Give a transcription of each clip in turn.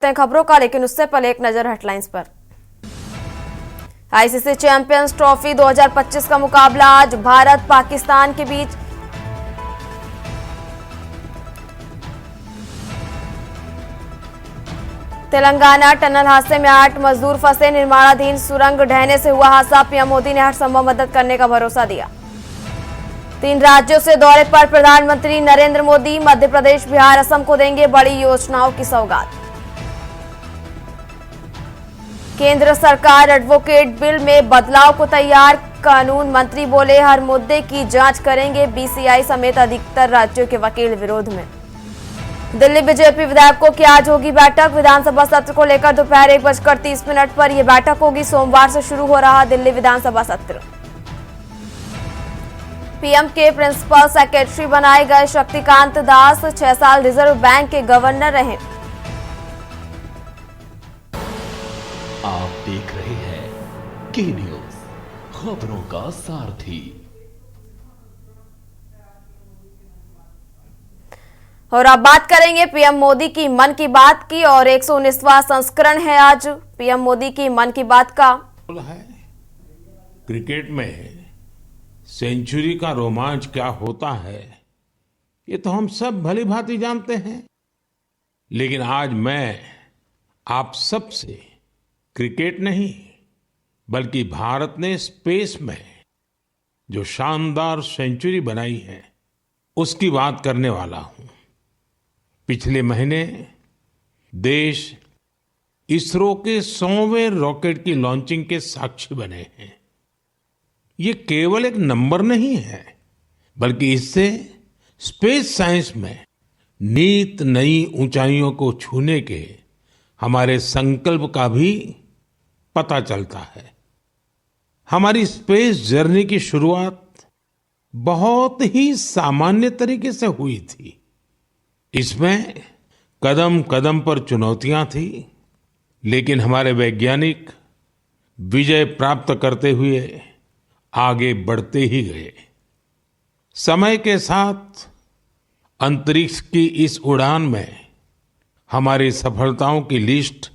खबरों का, लेकिन उससे पहले एक नजर हेडलाइंस पर। आईसीसी चैंपियंस ट्रॉफी 2025 का मुकाबला आज भारत पाकिस्तान के बीच। तेलंगाना टनल हादसे में 8 मजदूर फंसे, निर्माणाधीन सुरंग ढहने से हुआ हादसा। पीएम मोदी ने हर संभव मदद करने का भरोसा दिया। 3 राज्यों से दौरे पर प्रधानमंत्री नरेंद्र मोदी, मध्य प्रदेश, बिहार, असम को देंगे बड़ी योजनाओं की सौगात। केंद्र सरकार एडवोकेट बिल में बदलाव को तैयार, कानून मंत्री बोले हर मुद्दे की जांच करेंगे। बीसीआई समेत अधिकतर राज्यों के वकील विरोध में। दिल्ली बीजेपी विधायकों की आज होगी बैठक। विधानसभा सत्र को लेकर दोपहर 1:30 पर यह बैठक होगी। सोमवार से शुरू हो रहा दिल्ली विधानसभा सत्र। पीएम के प्रिंसिपल सेक्रेटरी बनाए गए शक्तिकांत दास 6 साल रिजर्व बैंक के गवर्नर रहे। आप देख रहे हैं के न्यूज, खबरों का सारथी। और अब बात करेंगे पीएम मोदी की मन की बात की, और 119वां संस्करण है आज पीएम मोदी की मन की बात का। है क्रिकेट में सेंचुरी का रोमांच क्या होता है, ये तो हम सब भली भांति जानते हैं। लेकिन आज मैं आप सबसे क्रिकेट नहीं, बल्कि भारत ने स्पेस में जो शानदार सेंचुरी बनाई है उसकी बात करने वाला हूं। पिछले महीने देश इसरो के 100वें रॉकेट की लॉन्चिंग के साक्षी बने हैं। ये केवल एक नंबर नहीं है, बल्कि इससे स्पेस साइंस में नित नई ऊंचाइयों को छूने के हमारे संकल्प का भी पता चलता है। हमारी स्पेस जर्नी की शुरुआत बहुत ही सामान्य तरीके से हुई थी। इसमें कदम कदम पर चुनौतियां थी, लेकिन हमारे वैज्ञानिक विजय प्राप्त करते हुए आगे बढ़ते ही गए। समय के साथ अंतरिक्ष की इस उड़ान में हमारी सफलताओं की लिस्ट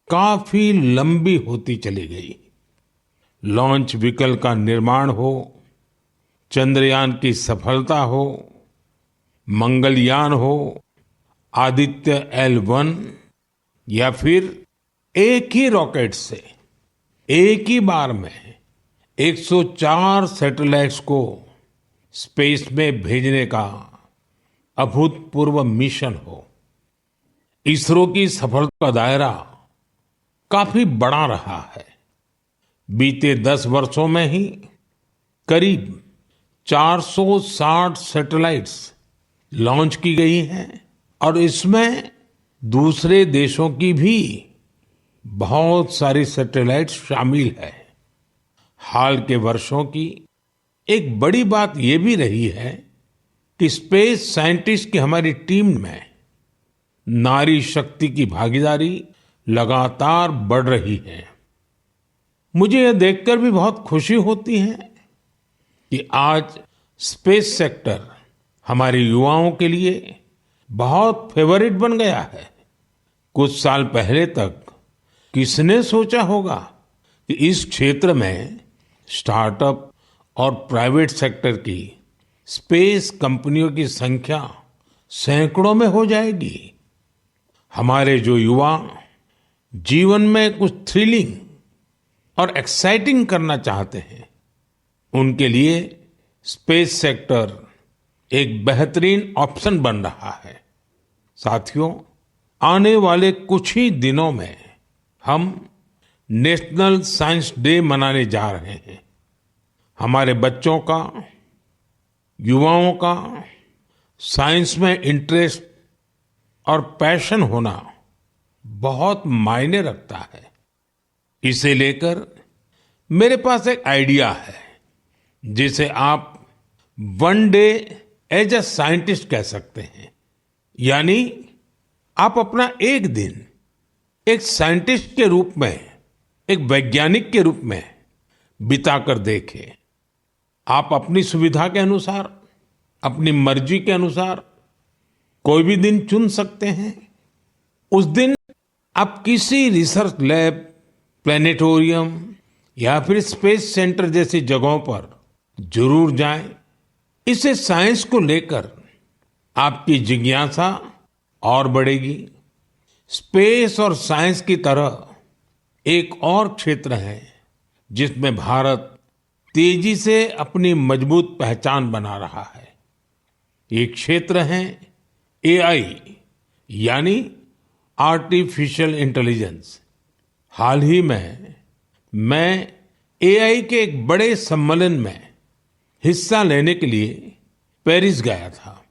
काफी लंबी होती चली गई। लॉन्च व्हीकल का निर्माण हो, चंद्रयान की सफलता हो, मंगलयान हो, आदित्य L1, या फिर एक ही रॉकेट से एक ही बार में 104 सैटेलाइट्स को स्पेस में भेजने का अभूतपूर्व मिशन हो। इसरो की सफलता का दायरा काफी बड़ा रहा है। बीते 10 वर्षों में ही करीब 460 सैटेलाइट्स लॉन्च की गई हैं, और इसमें दूसरे देशों की भी बहुत सारी सैटेलाइट्स शामिल है। हाल के वर्षों की एक बड़ी बात यह भी रही है कि स्पेस साइंटिस्ट की हमारी टीम में नारी शक्ति की भागीदारी लगातार बढ़ रही है। मुझे यह देखकर भी बहुत खुशी होती है कि आज स्पेस सेक्टर हमारे युवाओं के लिए बहुत फेवरेट बन गया है। कुछ साल पहले तक किसने सोचा होगा कि इस क्षेत्र में स्टार्टअप और प्राइवेट सेक्टर की स्पेस कंपनियों की संख्या सैकड़ों में हो जाएगी। हमारे जो युवा जीवन में कुछ थ्रिलिंग और एक्साइटिंग करना चाहते हैं, उनके लिए स्पेस सेक्टर एक बेहतरीन ऑप्शन बन रहा है। साथियों, आने वाले कुछ ही दिनों में हम नेशनल साइंस डे मनाने जा रहे हैं। हमारे बच्चों का, युवाओं का साइंस में इंटरेस्ट और पैशन होना बहुत मायने रखता है। इसे लेकर मेरे पास एक आइडिया है, जिसे आप one day as a scientist कह सकते हैं। यानी आप अपना एक दिन एक साइंटिस्ट के रूप में, एक वैज्ञानिक के रूप में बिताकर देखें। आप अपनी सुविधा के अनुसार, अपनी मर्जी के अनुसार कोई भी दिन चुन सकते हैं। उस दिन आप किसी रिसर्च लैब, प्लेनेटोरियम या फिर स्पेस सेंटर जैसी जगहों पर जरूर जाएं। इससे साइंस को लेकर आपकी जिज्ञासा और बढ़ेगी। स्पेस और साइंस की तरह एक और क्षेत्र है जिसमें भारत तेजी से अपनी मजबूत पहचान बना रहा है। ये क्षेत्र है एआई, यानी आर्टिफिशियल इंटेलिजेंस। हाल ही में मैं एआई के एक बड़े सम्मेलन में हिस्सा लेने के लिए पेरिस गया था।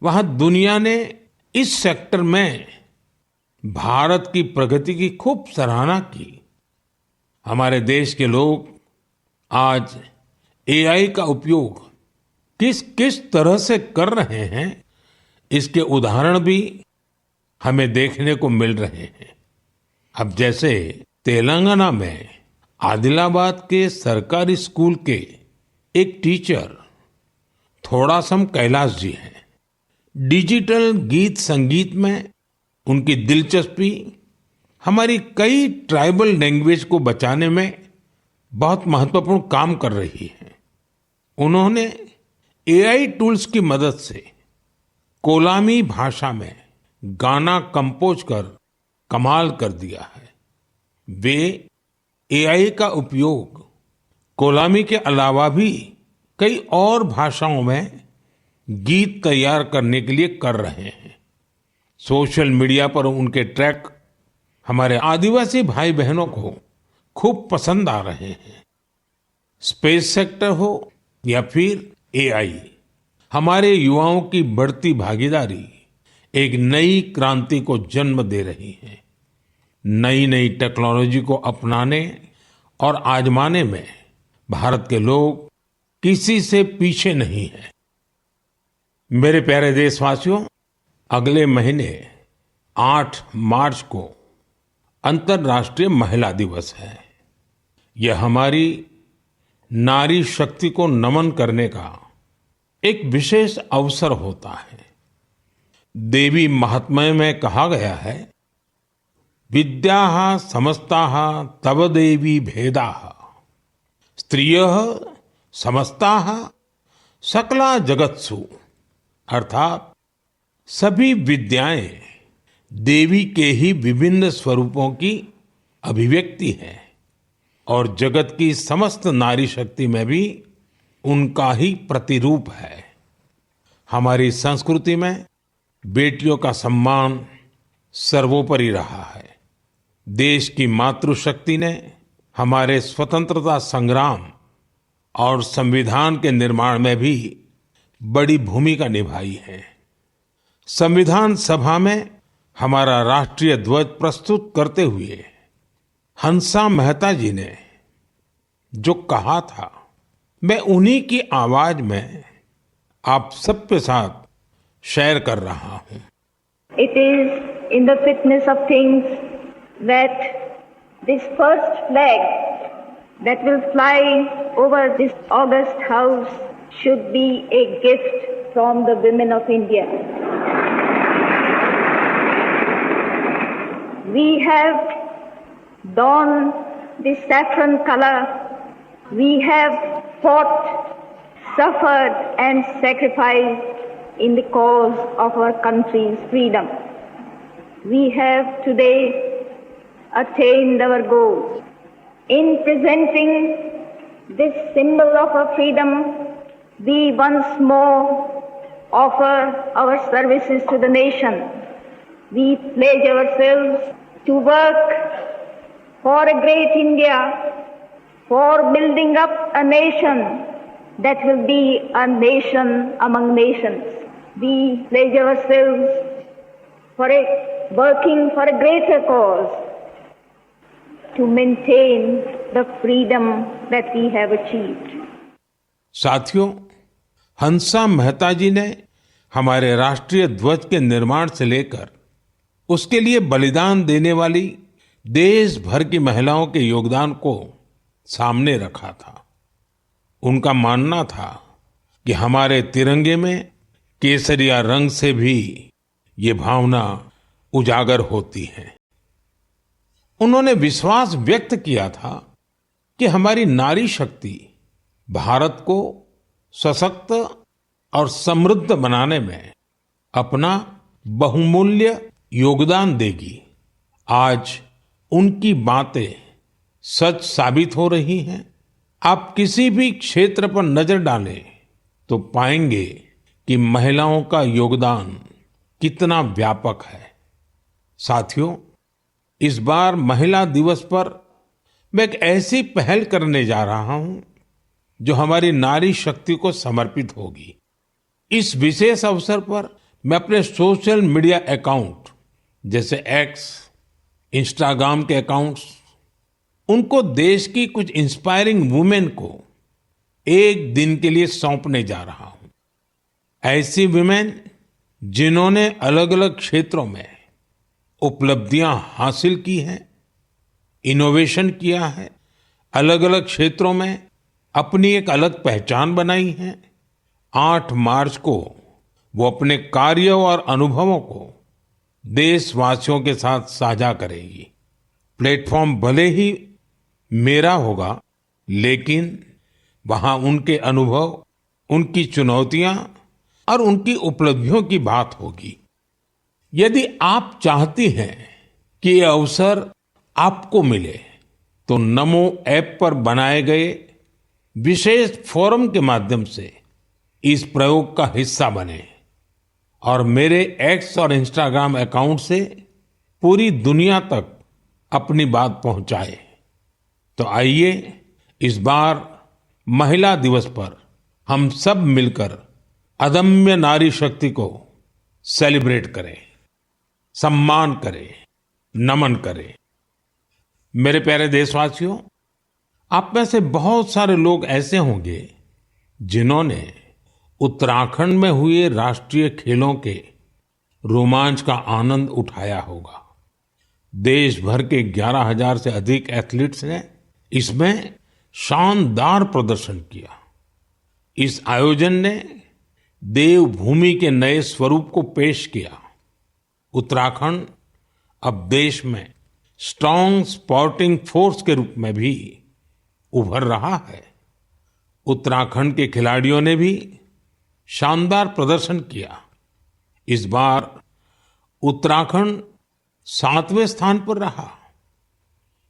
वहां दुनिया ने इस सेक्टर में भारत की प्रगति की खूब सराहना की। हमारे देश के लोग आज एआई का उपयोग किस किस तरह से कर रहे हैं, इसके उदाहरण भी हमें देखने को मिल रहे हैं। अब जैसे तेलंगाना में आदिलाबाद के सरकारी स्कूल के एक टीचर थोड़ासम कैलाश जी हैं। डिजिटल गीत संगीत में उनकी दिलचस्पी हमारी कई ट्राइबल लैंग्वेज को बचाने में बहुत महत्वपूर्ण काम कर रही है। उन्होंने एआई टूल्स की मदद से कोलामी भाषा में गाना कंपोज कर कमाल कर दिया है। वे एआई का उपयोग कोलामी के अलावा भी कई और भाषाओं में गीत तैयार करने के लिए कर रहे हैं। सोशल मीडिया पर उनके ट्रैक हमारे आदिवासी भाई बहनों को खूब पसंद आ रहे हैं। स्पेस सेक्टर हो या फिर एआई, हमारे युवाओं की बढ़ती भागीदारी एक नई क्रांति को जन्म दे रही है। नई नई टेक्नोलॉजी को अपनाने और आजमाने में भारत के लोग किसी से पीछे नहीं हैं। मेरे प्यारे देशवासियों, अगले महीने 8 मार्च को अंतर्राष्ट्रीय महिला दिवस है। यह हमारी नारी शक्ति को नमन करने का एक विशेष अवसर होता है। देवी महात्म्य में कहा गया है, विद्याः समस्ताः तव देवी भेदाः स्त्रियः समस्ताः सकला जगत्सु। अर्थात सभी विद्याएं देवी के ही विभिन्न स्वरूपों की अभिव्यक्ति है और जगत की समस्त नारी शक्ति में भी उनका ही प्रतिरूप है। हमारी संस्कृति में बेटियों का सम्मान सर्वोपरि रहा है। देश की मातृशक्ति ने हमारे स्वतंत्रता संग्राम और संविधान के निर्माण में भी बड़ी भूमिका निभाई है। संविधान सभा में हमारा राष्ट्रीय ध्वज प्रस्तुत करते हुए हंसा मेहता जी ने जो कहा था, मैं उन्हीं की आवाज में आप सबके साथ शेयर कर रहा हूं। It is in the fitness of things that this first flag that will fly over this august house should be a gift from the women of India. We have donned the saffron color. We have fought, suffered and sacrificed in the cause of our country's freedom. We have today attained our goals. In presenting this symbol of our freedom, we once more offer our services to the nation. We pledge ourselves to work for a great India, for building up a nation that will be a nation among nations. We pledge ourselves for working for a greater cause to maintain the freedom that we have achieved. साथियों, हंसा मेहता जी ने हमारे राष्ट्रीय ध्वज के निर्माण से लेकर उसके लिए बलिदान देने वाली देश भर की महिलाओं के योगदान को सामने रखा था। उनका मानना था कि हमारे तिरंगे में केसरिया रंग से भी ये भावना उजागर होती है। उन्होंने विश्वास व्यक्त किया था कि हमारी नारी शक्ति भारत को सशक्त और समृद्ध बनाने में अपना बहुमूल्य योगदान देगी। आज उनकी बातें सच साबित हो रही हैं। आप किसी भी क्षेत्र पर नजर डालें तो पाएंगे कि महिलाओं का योगदान कितना व्यापक है। साथियों, इस बार महिला दिवस पर मैं एक ऐसी पहल करने जा रहा हूं जो हमारी नारी शक्ति को समर्पित होगी। इस विशेष अवसर पर मैं अपने सोशल मीडिया अकाउंट जैसे एक्स, इंस्टाग्राम के अकाउंट्स, उनको देश की कुछ इंस्पायरिंग वुमेन को एक दिन के लिए सौंपने जा रहा हूं। ऐसी वुमेन जिन्होंने अलग अलग क्षेत्रों में उपलब्धियां हासिल की हैं, इनोवेशन किया है, अलग अलग क्षेत्रों में अपनी एक अलग पहचान बनाई है। 8 मार्च को वो अपने कार्य और अनुभवों को देशवासियों के साथ साझा करेगी। प्लेटफॉर्म भले ही मेरा होगा, लेकिन वहां उनके अनुभव, उनकी चुनौतियां और उनकी उपलब्धियों की बात होगी। यदि आप चाहती हैं कि ये अवसर आपको मिले तो नमो ऐप पर बनाए गए विशेष फोरम के माध्यम से इस प्रयोग का हिस्सा बने और मेरे एक्स और इंस्टाग्राम अकाउंट से पूरी दुनिया तक अपनी बात पहुंचाए। तो आइए इस बार महिला दिवस पर हम सब मिलकर अदम्य नारी शक्ति को सेलिब्रेट करें, सम्मान करें, नमन करें। मेरे प्यारे देशवासियों, आप में से बहुत सारे लोग ऐसे होंगे जिन्होंने उत्तराखंड में हुए राष्ट्रीय खेलों के रोमांच का आनंद उठाया होगा। देश भर के 11,000 से अधिक एथलीट्स ने इसमें शानदार प्रदर्शन किया। इस आयोजन ने देवभूमि के नए स्वरूप को पेश किया। उत्तराखंड अब देश में स्ट्रांग स्पोर्टिंग फोर्स के रूप में भी उभर रहा है। उत्तराखंड के खिलाड़ियों ने भी शानदार प्रदर्शन किया। इस बार उत्तराखंड 7वें स्थान पर रहा।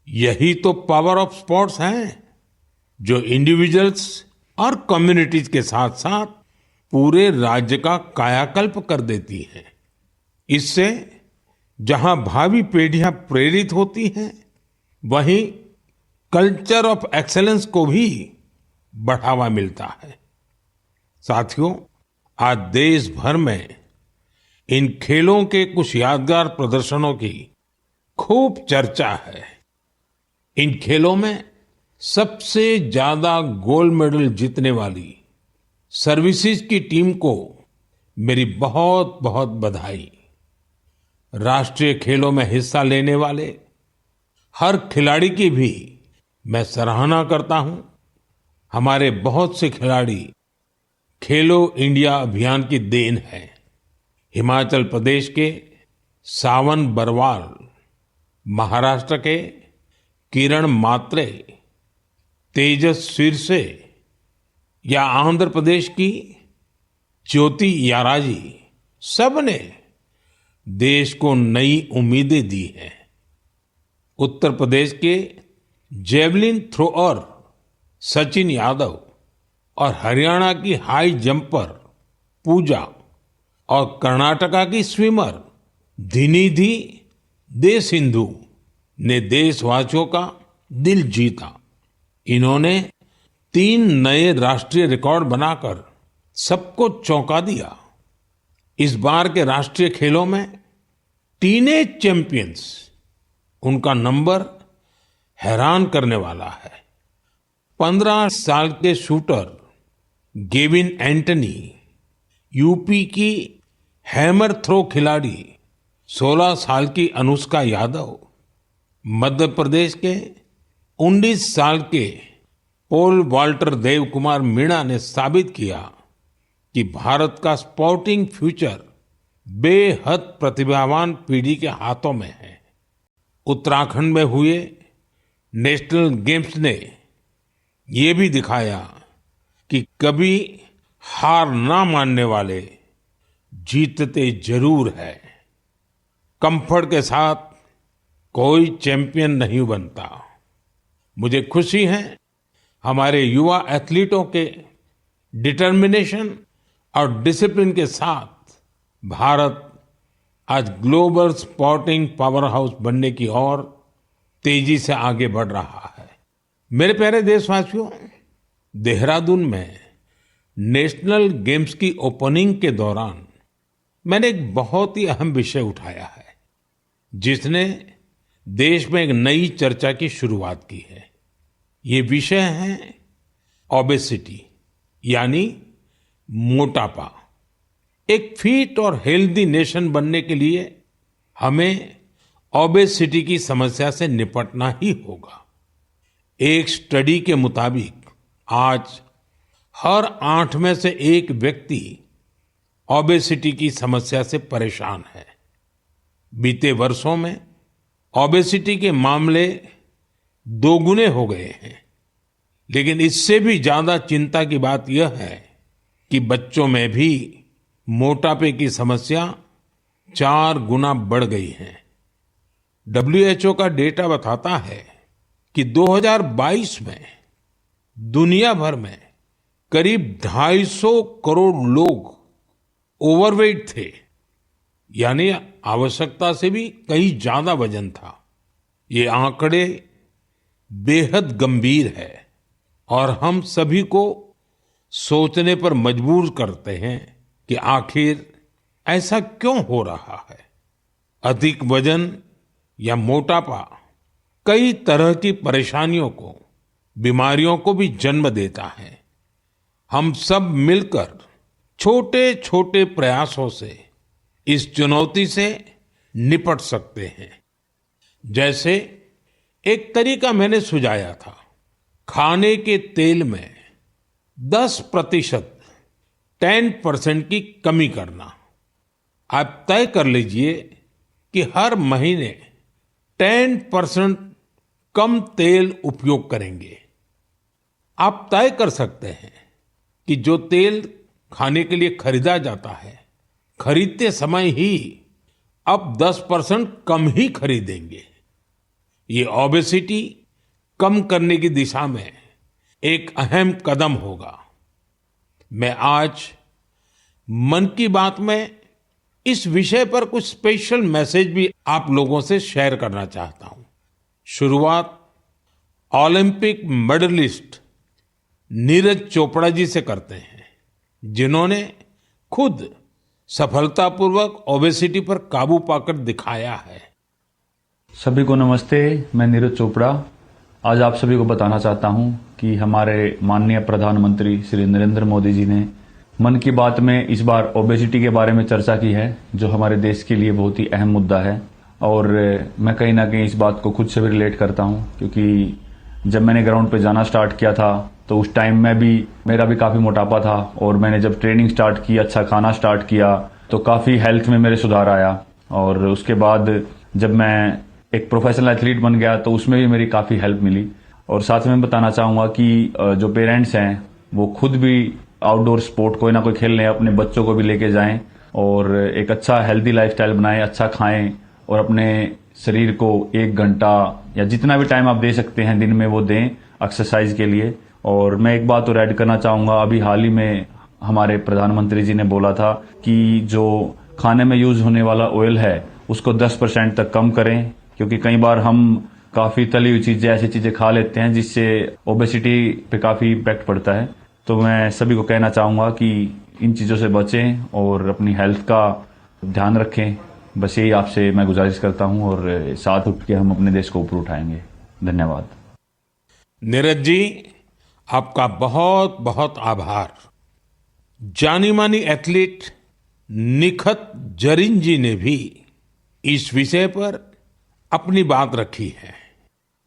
यही तो पावर ऑफ स्पोर्ट्स है, जो इंडिविजुअल्स और कम्युनिटीज के साथ साथ पूरे राज्य का कायाकल्प कर देती है। इससे जहां भावी पीढ़ियां प्रेरित होती हैं, वहीं कल्चर ऑफ एक्सेलेंस को भी बढ़ावा मिलता है। साथियों, आज देश भर में इन खेलों के कुछ यादगार प्रदर्शनों की खूब चर्चा है। इन खेलों में सबसे ज्यादा गोल्ड मेडल जीतने वाली सर्विसेज की टीम को मेरी बहुत बहुत बधाई। राष्ट्रीय खेलों में हिस्सा लेने वाले हर खिलाड़ी की भी मैं सराहना करता हूं। हमारे बहुत से खिलाड़ी खेलो इंडिया अभियान की देन है। हिमाचल प्रदेश के सावन बरवाल, महाराष्ट्र के किरण मात्रे, तेजस सिरसे या आंध्र प्रदेश की ज्योति याराजी, सबने देश को नई उम्मीदें दी हैं। उत्तर प्रदेश के जेवलिन थ्रोअर सचिन यादव और हरियाणा की हाई जंपर पूजा और कर्नाटका की स्विमर धिनिधि दे सिंधु ने देशवासियों का दिल जीता। इन्होंने 3 नए राष्ट्रीय रिकॉर्ड बनाकर सबको चौंका दिया। इस बार के राष्ट्रीय खेलों में टीनेज चैंपियंस, उनका नंबर हैरान करने वाला है। 15 साल के शूटर गेविन एंटनी, यूपी की हैमर थ्रो खिलाड़ी 16 साल की अनुष्का यादव, मध्य प्रदेश के 19 साल के पोल वाल्टर देव कुमार मीणा ने साबित किया कि भारत का स्पोर्टिंग फ्यूचर बेहद प्रतिभावान पीढ़ी के हाथों में है। उत्तराखंड में हुए नेशनल गेम्स ने ये भी दिखाया कि कभी हार ना मानने वाले जीतते जरूर है। कंफर्ट के साथ कोई चैंपियन नहीं बनता। मुझे खुशी है हमारे युवा एथलीटों के डिटर्मिनेशन और डिसिप्लिन के साथ भारत आज ग्लोबल स्पोर्टिंग पावर हाउस बनने की ओर तेजी से आगे बढ़ रहा है। मेरे प्यारे देशवासियों, देहरादून में नेशनल गेम्स की ओपनिंग के दौरान मैंने एक बहुत ही अहम विषय उठाया है, जिसने देश में एक नई चर्चा की शुरुआत की है। ये विषय है ओबेसिटी, यानी मोटापा। एक फिट और हेल्दी नेशन बनने के लिए हमें ओबेसिटी की समस्या से निपटना ही होगा। एक स्टडी के मुताबिक आज हर 8 में से 1 व्यक्ति ओबेसिटी की समस्या से परेशान है। बीते वर्षों में ओबेसिटी के मामले 2 गुने हो गए हैं, लेकिन इससे भी ज्यादा चिंता की बात यह है कि बच्चों में भी मोटापे की समस्या 4 गुना बढ़ गई है। WHO का डेटा बताता है कि 2022 में दुनिया भर में करीब 250 करोड़ लोग ओवरवेट थे, यानी आवश्यकता से भी कहीं ज्यादा वजन था। ये आंकड़े बेहद गंभीर है और हम सभी को सोचने पर मजबूर करते हैं कि आखिर ऐसा क्यों हो रहा है। अधिक वजन या मोटापा कई तरह की परेशानियों को, बीमारियों को भी जन्म देता है। हम सब मिलकर छोटे छोटे प्रयासों से इस चुनौती से निपट सकते हैं। जैसे एक तरीका मैंने सुझाया था, खाने के तेल में 10% की कमी करना। आप तय कर लीजिए कि हर महीने 10% कम तेल उपयोग करेंगे। आप तय कर सकते हैं कि जो तेल खाने के लिए खरीदा जाता है, खरीदते समय ही अब 10% कम ही खरीदेंगे। ये ओबेसिटी कम करने की दिशा में एक अहम कदम होगा। मैं आज मन की बात में इस विषय पर कुछ स्पेशल मैसेज भी आप लोगों से शेयर करना चाहता हूं। शुरुआत ओलंपिक मेडलिस्ट नीरज चोपड़ा जी से करते हैं, जिन्होंने खुद सफलतापूर्वक ओबेसिटी पर काबू पाकर दिखाया है। सभी को नमस्ते, मैं नीरज चोपड़ा आज आप सभी को बताना चाहता हूं कि हमारे माननीय प्रधानमंत्री श्री नरेंद्र मोदी जी ने मन की बात में इस बार ओबेसिटी के बारे में चर्चा की है, जो हमारे देश के लिए बहुत ही अहम मुद्दा है। और मैं कहीं ना कहीं इस बात को खुद से भी रिलेट करता हूं, क्योंकि जब मैंने ग्राउंड पे जाना स्टार्ट किया था तो उस टाइम में भी मेरा भी काफी मोटापा था, और मैंने जब ट्रेनिंग स्टार्ट की, अच्छा खाना स्टार्ट किया, तो काफी हेल्थ में मेरे सुधार आया। और उसके बाद जब मैं एक प्रोफेशनल एथलीट बन गया तो उसमें भी मेरी काफी हेल्प मिली। और साथ में बताना चाहूंगा कि जो पेरेंट्स हैं वो खुद भी आउटडोर स्पोर्ट कोई ना कोई खेल लें, अपने बच्चों को भी लेके जाएं और एक अच्छा हेल्दी लाइफस्टाइल बनाएं, अच्छा खाएं और अपने शरीर को 1 घंटा या जितना भी टाइम आप दे सकते हैं दिन में वो दें एक्सरसाइज के लिए। और मैं एक बात और ऐड करना चाहूंगा, अभी हाल ही में हमारे प्रधानमंत्री जी ने बोला था कि जो खाने में यूज होने वाला ऑयल है उसको 10% तक कम करें, क्योंकि कई बार हम काफी तली हुई चीजें, ऐसी चीजें खा लेते हैं जिससे ओबेसिटी पे काफी इम्पैक्ट पड़ता है। तो मैं सभी को कहना चाहूंगा कि इन चीजों से बचें और अपनी हेल्थ का ध्यान रखें। बस यही आपसे मैं गुजारिश करता हूं और साथ उठ के हम अपने देश को ऊपर उठाएंगे। धन्यवाद। नीरज जी, आपका बहुत बहुत आभार। जानी मानी एथलीट निखत जरीन जी ने भी इस विषय पर अपनी बात रखी है।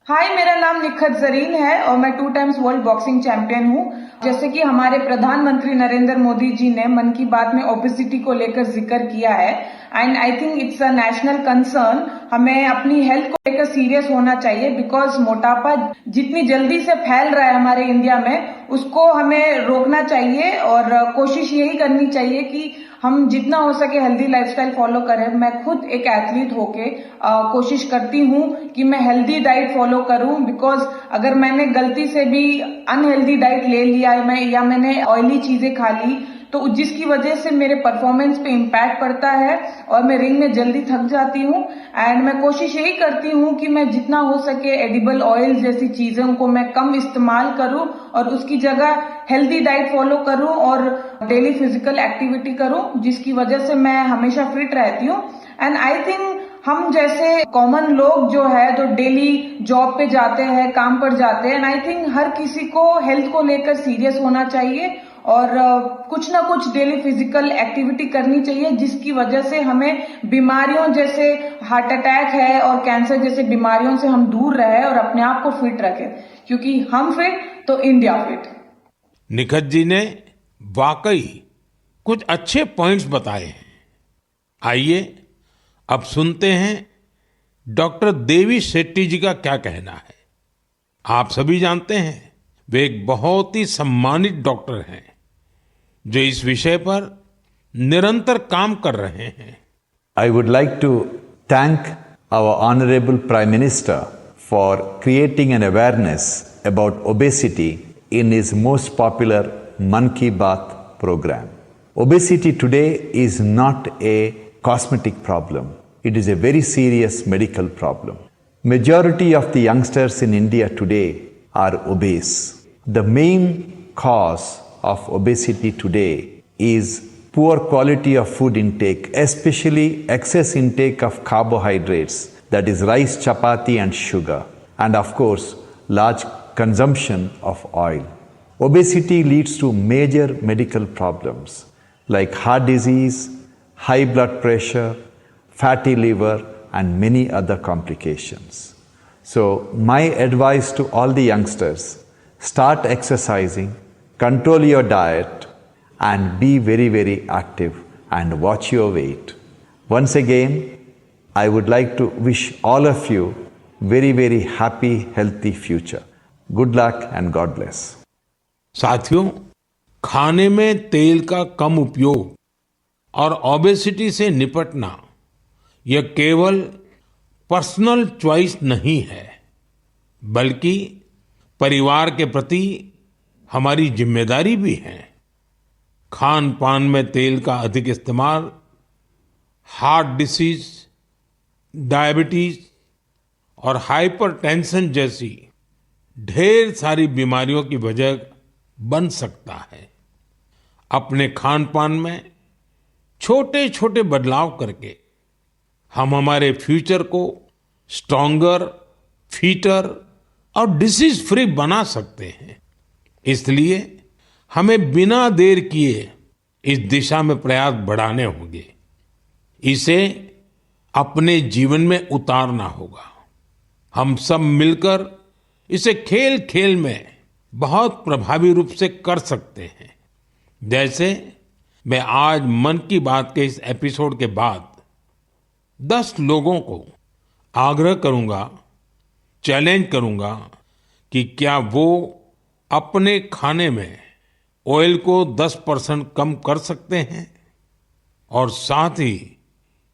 हाय, मेरा नाम निखत जरीन है और मैं 2 टाइम्स वर्ल्ड बॉक्सिंग चैंपियन हूँ। जैसे कि हमारे प्रधानमंत्री नरेंद्र मोदी जी ने मन की बात में ओबेसिटी को लेकर जिक्र किया है, and I think it's a national concern. हमें अपनी हेल्थ को लेकर सीरियस होना चाहिए बिकॉज मोटापा जितनी जल्दी से फैल रहा है हमारे इंडिया में उसको हमें रोकना चाहिए और कोशिश यही करनी चाहिए कि हम जितना हो सके हेल्दी लाइफस्टाइल फॉलो करें। मैं खुद एक एथलीट होके कोशिश करती हूँ कि मैं हेल्दी डाइट फॉलो करूँ बिकॉज अगर मैंने गलती से भी अनहेल्दी डाइट ले लिया है या मैंने ऑयली चीजें खा ली तो जिसकी वजह से मेरे परफॉर्मेंस पे इम्पैक्ट पड़ता है और मैं रिंग में जल्दी थक जाती हूँ। एंड मैं कोशिश यही करती हूँ कि मैं जितना हो सके एडिबल ऑयल जैसी चीजों को मैं कम इस्तेमाल करूँ और उसकी जगह हेल्दी डाइट फॉलो करूँ और डेली फिजिकल एक्टिविटी करूँ जिसकी वजह से मैं हमेशा फिट रहती हूँ। एंड आई थिंक हम जैसे कॉमन लोग जो है तो डेली जॉब पे जाते हैं, काम पर जाते हैं, एंड आई थिंक हर किसी को हेल्थ को लेकर सीरियस होना चाहिए और कुछ ना कुछ डेली फिजिकल एक्टिविटी करनी चाहिए जिसकी वजह से हमें बीमारियों जैसे हार्ट अटैक है और कैंसर जैसे बीमारियों से हम दूर रहे और अपने आप को फिट रखें क्योंकि हम फिट तो इंडिया फिट। निखत जी ने वाकई कुछ अच्छे पॉइंट्स बताए हैं। आइए अब सुनते हैं डॉक्टर देवी शेट्टी जी का क्या कहना है। आप सभी जानते हैं वे एक बहुत ही सम्मानित डॉक्टर हैं जो इस विषय पर निरंतर काम कर रहे हैं। I would like to thank our Honorable Prime Minister for creating an awareness about obesity in his most popular Mann Ki Baat program. Obesity today is not a cosmetic problem. It is a very serious medical problem. Majority of the youngsters in India today are obese. The main cause of obesity today is poor quality of food intake, especially excess intake of carbohydrates, that is rice, chapati and sugar, and of course large consumption of oil. Obesity leads to major medical problems like heart disease, high blood pressure, fatty liver and many other complications. So my advice to all the youngsters, start exercising, control your diet and be very, very active and watch your weight. Once again, I would like to wish all of you very, very happy, healthy future. Good luck and God bless. साथियों, खाने में तेल का कम उपयोग और obesity से निपटना यह केवल पर्सनल चॉइस नहीं है बल्कि परिवार के प्रति हमारी जिम्मेदारी भी है। खान पान में तेल का अधिक इस्तेमाल हार्ट डिसीज, डायबिटीज और हाइपरटेंशन जैसी ढेर सारी बीमारियों की वजह बन सकता है। अपने खान पान में छोटे छोटे बदलाव करके हम हमारे फ्यूचर को स्ट्रॉन्गर, फिटर और डिसीज फ्री बना सकते हैं। इसलिए हमें बिना देर किए इस दिशा में प्रयास बढ़ाने होंगे। इसे अपने जीवन में उतारना होगा। हम सब मिलकर इसे खेल खेल में बहुत प्रभावी रूप से कर सकते हैं। जैसे मैं आज मन की बात के इस एपिसोड के बाद 10 लोगों को आग्रह करूंगा, चैलेंज करूंगा कि क्या वो अपने खाने में ऑयल को 10% कम कर सकते हैं और साथ ही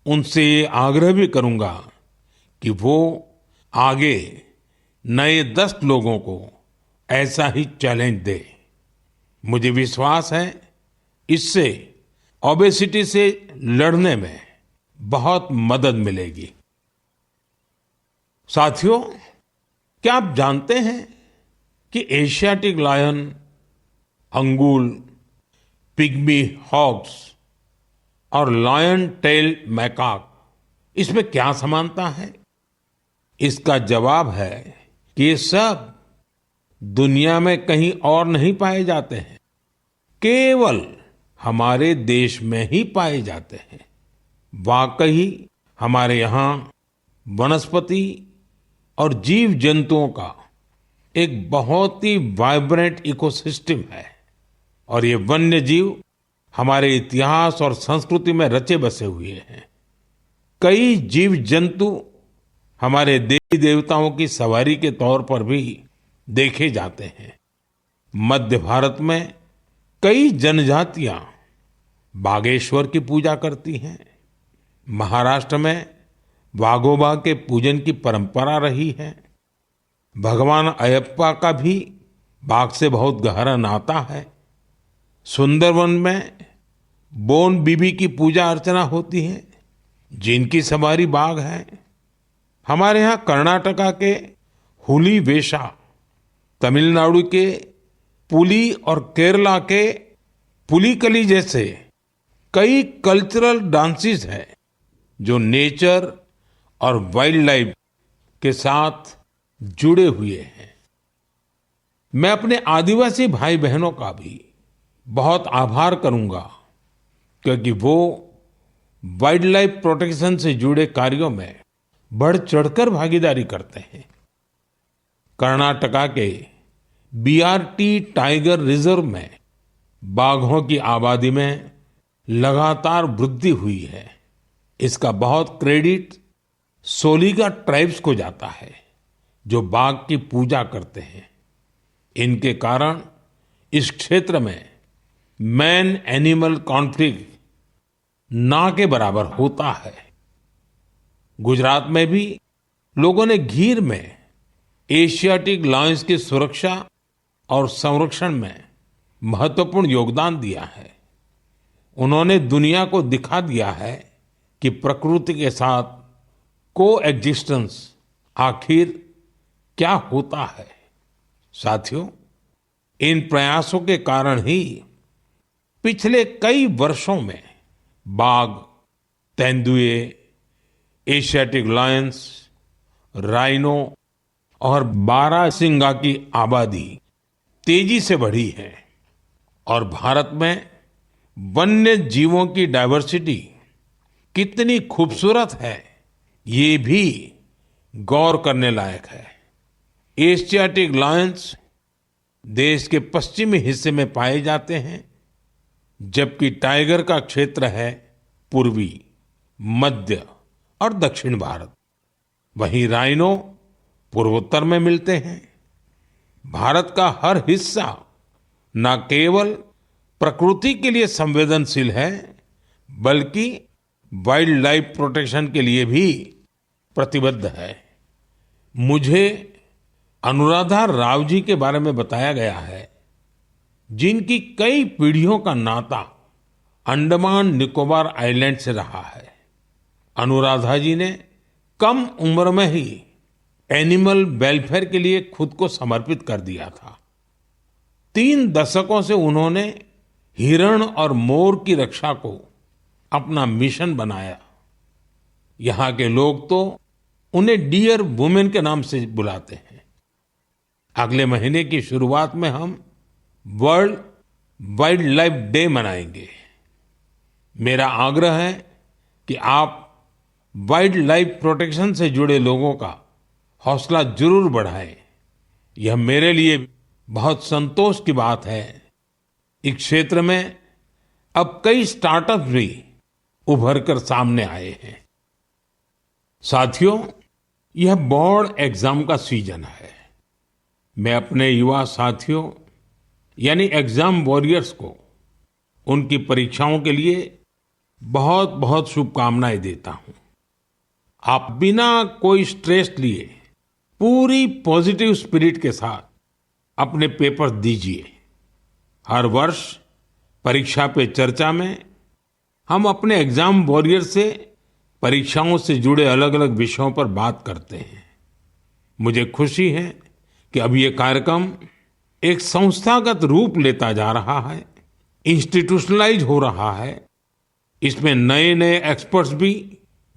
उनसे ये आग्रह भी करूंगा कि वो आगे नए 10 लोगों को ऐसा ही चैलेंज दे। मुझे विश्वास है इससे ओबेसिटी से लड़ने में बहुत मदद मिलेगी। साथियों, क्या आप जानते हैं कि Asiatic lion, Angul, pygmy hogs और लायन टेल मैकाक इसमें क्या समानता है? इसका जवाब है कि ये सब दुनिया में कहीं और नहीं पाए जाते हैं, केवल हमारे देश में ही पाए जाते हैं। वाकई हमारे यहाँ वनस्पति और जीव जंतुओं का एक बहुत ही वाइब्रेंट इकोसिस्टम है और ये वन्य जीव हमारे इतिहास और संस्कृति में रचे बसे हुए हैं। कई जीव जंतु हमारे देवी देवताओं की सवारी के तौर पर भी देखे जाते हैं। मध्य भारत में कई जनजातियां बागेश्वर की पूजा करती हैं। महाराष्ट्र में वाघोबा के पूजन की परंपरा रही है। भगवान अयप्पा का भी बाघ से बहुत गहरा नाता है। सुंदरवन में बोन बीबी की पूजा अर्चना होती है, जिनकी सवारी बाघ है। हमारे यहाँ कर्नाटका के हुली वेशा, तमिलनाडु के पुली और केरला के पुलिकली जैसे कई कल्चरल डांसेस हैं जो नेचर और वाइल्ड लाइफ के साथ जुड़े हुए हैं। मैं अपने आदिवासी भाई बहनों का भी बहुत आभार करूंगा, क्योंकि वो वाइल्ड लाइफ प्रोटेक्शन से जुड़े कार्यों में बढ़ चढ़कर भागीदारी करते हैं। कर्नाटका के बीआरटी टाइगर रिजर्व में बाघों की आबादी में लगातार वृद्धि हुई है। इसका बहुत क्रेडिट सोलिगा ट्राइब्स को जाता है, जो बाघ की पूजा करते हैं। इनके कारण इस क्षेत्र में मैन एनिमल कॉन्फ्लिक्ट ना के बराबर होता है। गुजरात में भी लोगों ने गीर में एशियाटिक लायंस की सुरक्षा और संरक्षण में महत्वपूर्ण योगदान दिया है। उन्होंने दुनिया को दिखा दिया है कि प्रकृति के साथ कोएग्जिस्टेंस आखिर क्या होता है। साथियों, इन प्रयासों के कारण ही पिछले कई वर्षों में बाघ, तेंदुए, एशियाटिक लायंस, राइनो और बारहसिंगा की आबादी तेजी से बढ़ी है। और भारत में वन्य जीवों की डाइवर्सिटी कितनी खूबसूरत है, ये भी गौर करने लायक है। एशियाटिक लायंस देश के पश्चिमी हिस्से में पाए जाते हैं, जबकि टाइगर का क्षेत्र है पूर्वी, मध्य और दक्षिण भारत। वहीं राइनो पूर्वोत्तर में मिलते हैं। भारत का हर हिस्सा न केवल प्रकृति के लिए संवेदनशील है, बल्कि वाइल्ड लाइफ प्रोटेक्शन के लिए भी प्रतिबद्ध है। मुझे अनुराधा राव जी के बारे में बताया गया है, जिनकी कई पीढ़ियों का नाता अंडमान निकोबार आइलैंड से रहा है। अनुराधा जी ने कम उम्र में ही एनिमल वेलफेयर के लिए खुद को समर्पित कर दिया था। 3 दशकों से उन्होंने हिरण और मोर की रक्षा को अपना मिशन बनाया। यहाँ के लोग तो उन्हें डियर वुमेन के नाम से बुलाते हैं। अगले महीने की शुरुआत में हम वर्ल्ड वाइल्ड लाइफ डे मनाएंगे। मेरा आग्रह है कि आप वाइल्ड लाइफ प्रोटेक्शन से जुड़े लोगों का हौसला जरूर बढ़ाएं। यह मेरे लिए बहुत संतोष की बात है। इस क्षेत्र में अब कई स्टार्टअप भी उभर कर सामने आए हैं। साथियों, यह बोर्ड एग्जाम का सीजन है। मैं अपने युवा साथियों यानी एग्जाम वॉरियर्स को उनकी परीक्षाओं के लिए बहुत बहुत शुभकामनाएं देता हूं। आप बिना कोई स्ट्रेस लिए पूरी पॉजिटिव स्पिरिट के साथ अपने पेपर दीजिए। हर वर्ष परीक्षा पे चर्चा में हम अपने एग्जाम वॉरियर से परीक्षाओं से जुड़े अलग अलग विषयों पर बात करते हैं। मुझे खुशी है कि अब ये कार्यक्रम एक संस्थागत रूप लेता जा रहा है, इंस्टीट्यूशनलाइज हो रहा है। इसमें नए नए एक्सपर्ट्स भी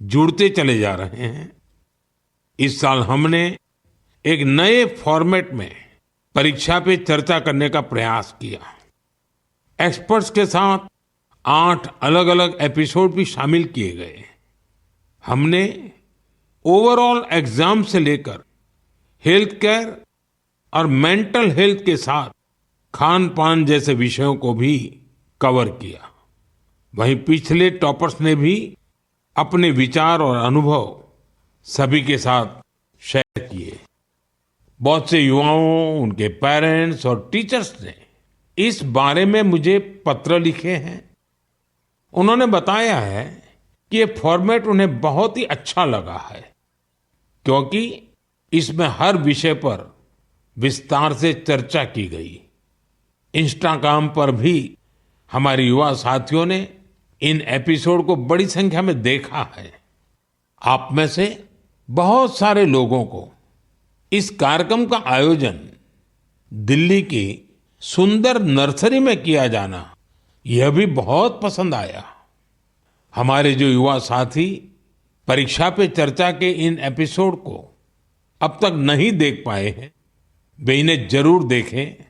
जुड़ते चले जा रहे हैं। इस साल हमने एक नए फॉर्मेट में परीक्षा पे चर्चा करने का प्रयास किया। एक्सपर्ट्स के साथ 8 अलग अलग एपिसोड भी शामिल किए गए। हमने ओवरऑल एग्जाम से लेकर हेल्थ केयर और मेंटल हेल्थ के साथ खान पान जैसे विषयों को भी कवर किया। वहीं पिछले टॉपर्स ने भी अपने विचार और अनुभव सभी के साथ शेयर किए। बहुत से युवाओं, उनके पेरेंट्स और टीचर्स ने इस बारे में मुझे पत्र लिखे हैं। उन्होंने बताया है कि ये फॉर्मेट उन्हें बहुत ही अच्छा लगा है, क्योंकि इसमें हर विषय पर विस्तार से चर्चा की गई। इंस्टाग्राम पर भी हमारे युवा साथियों ने इन एपिसोड को बड़ी संख्या में देखा है। आप में से बहुत सारे लोगों को इस कार्यक्रम का आयोजन दिल्ली की सुंदर नर्सरी में किया जाना यह भी बहुत पसंद आया। हमारे जो युवा साथी परीक्षा पे चर्चा के इन एपिसोड को अब तक नहीं देख पाए हैं, वे इन्हें जरूर देखें।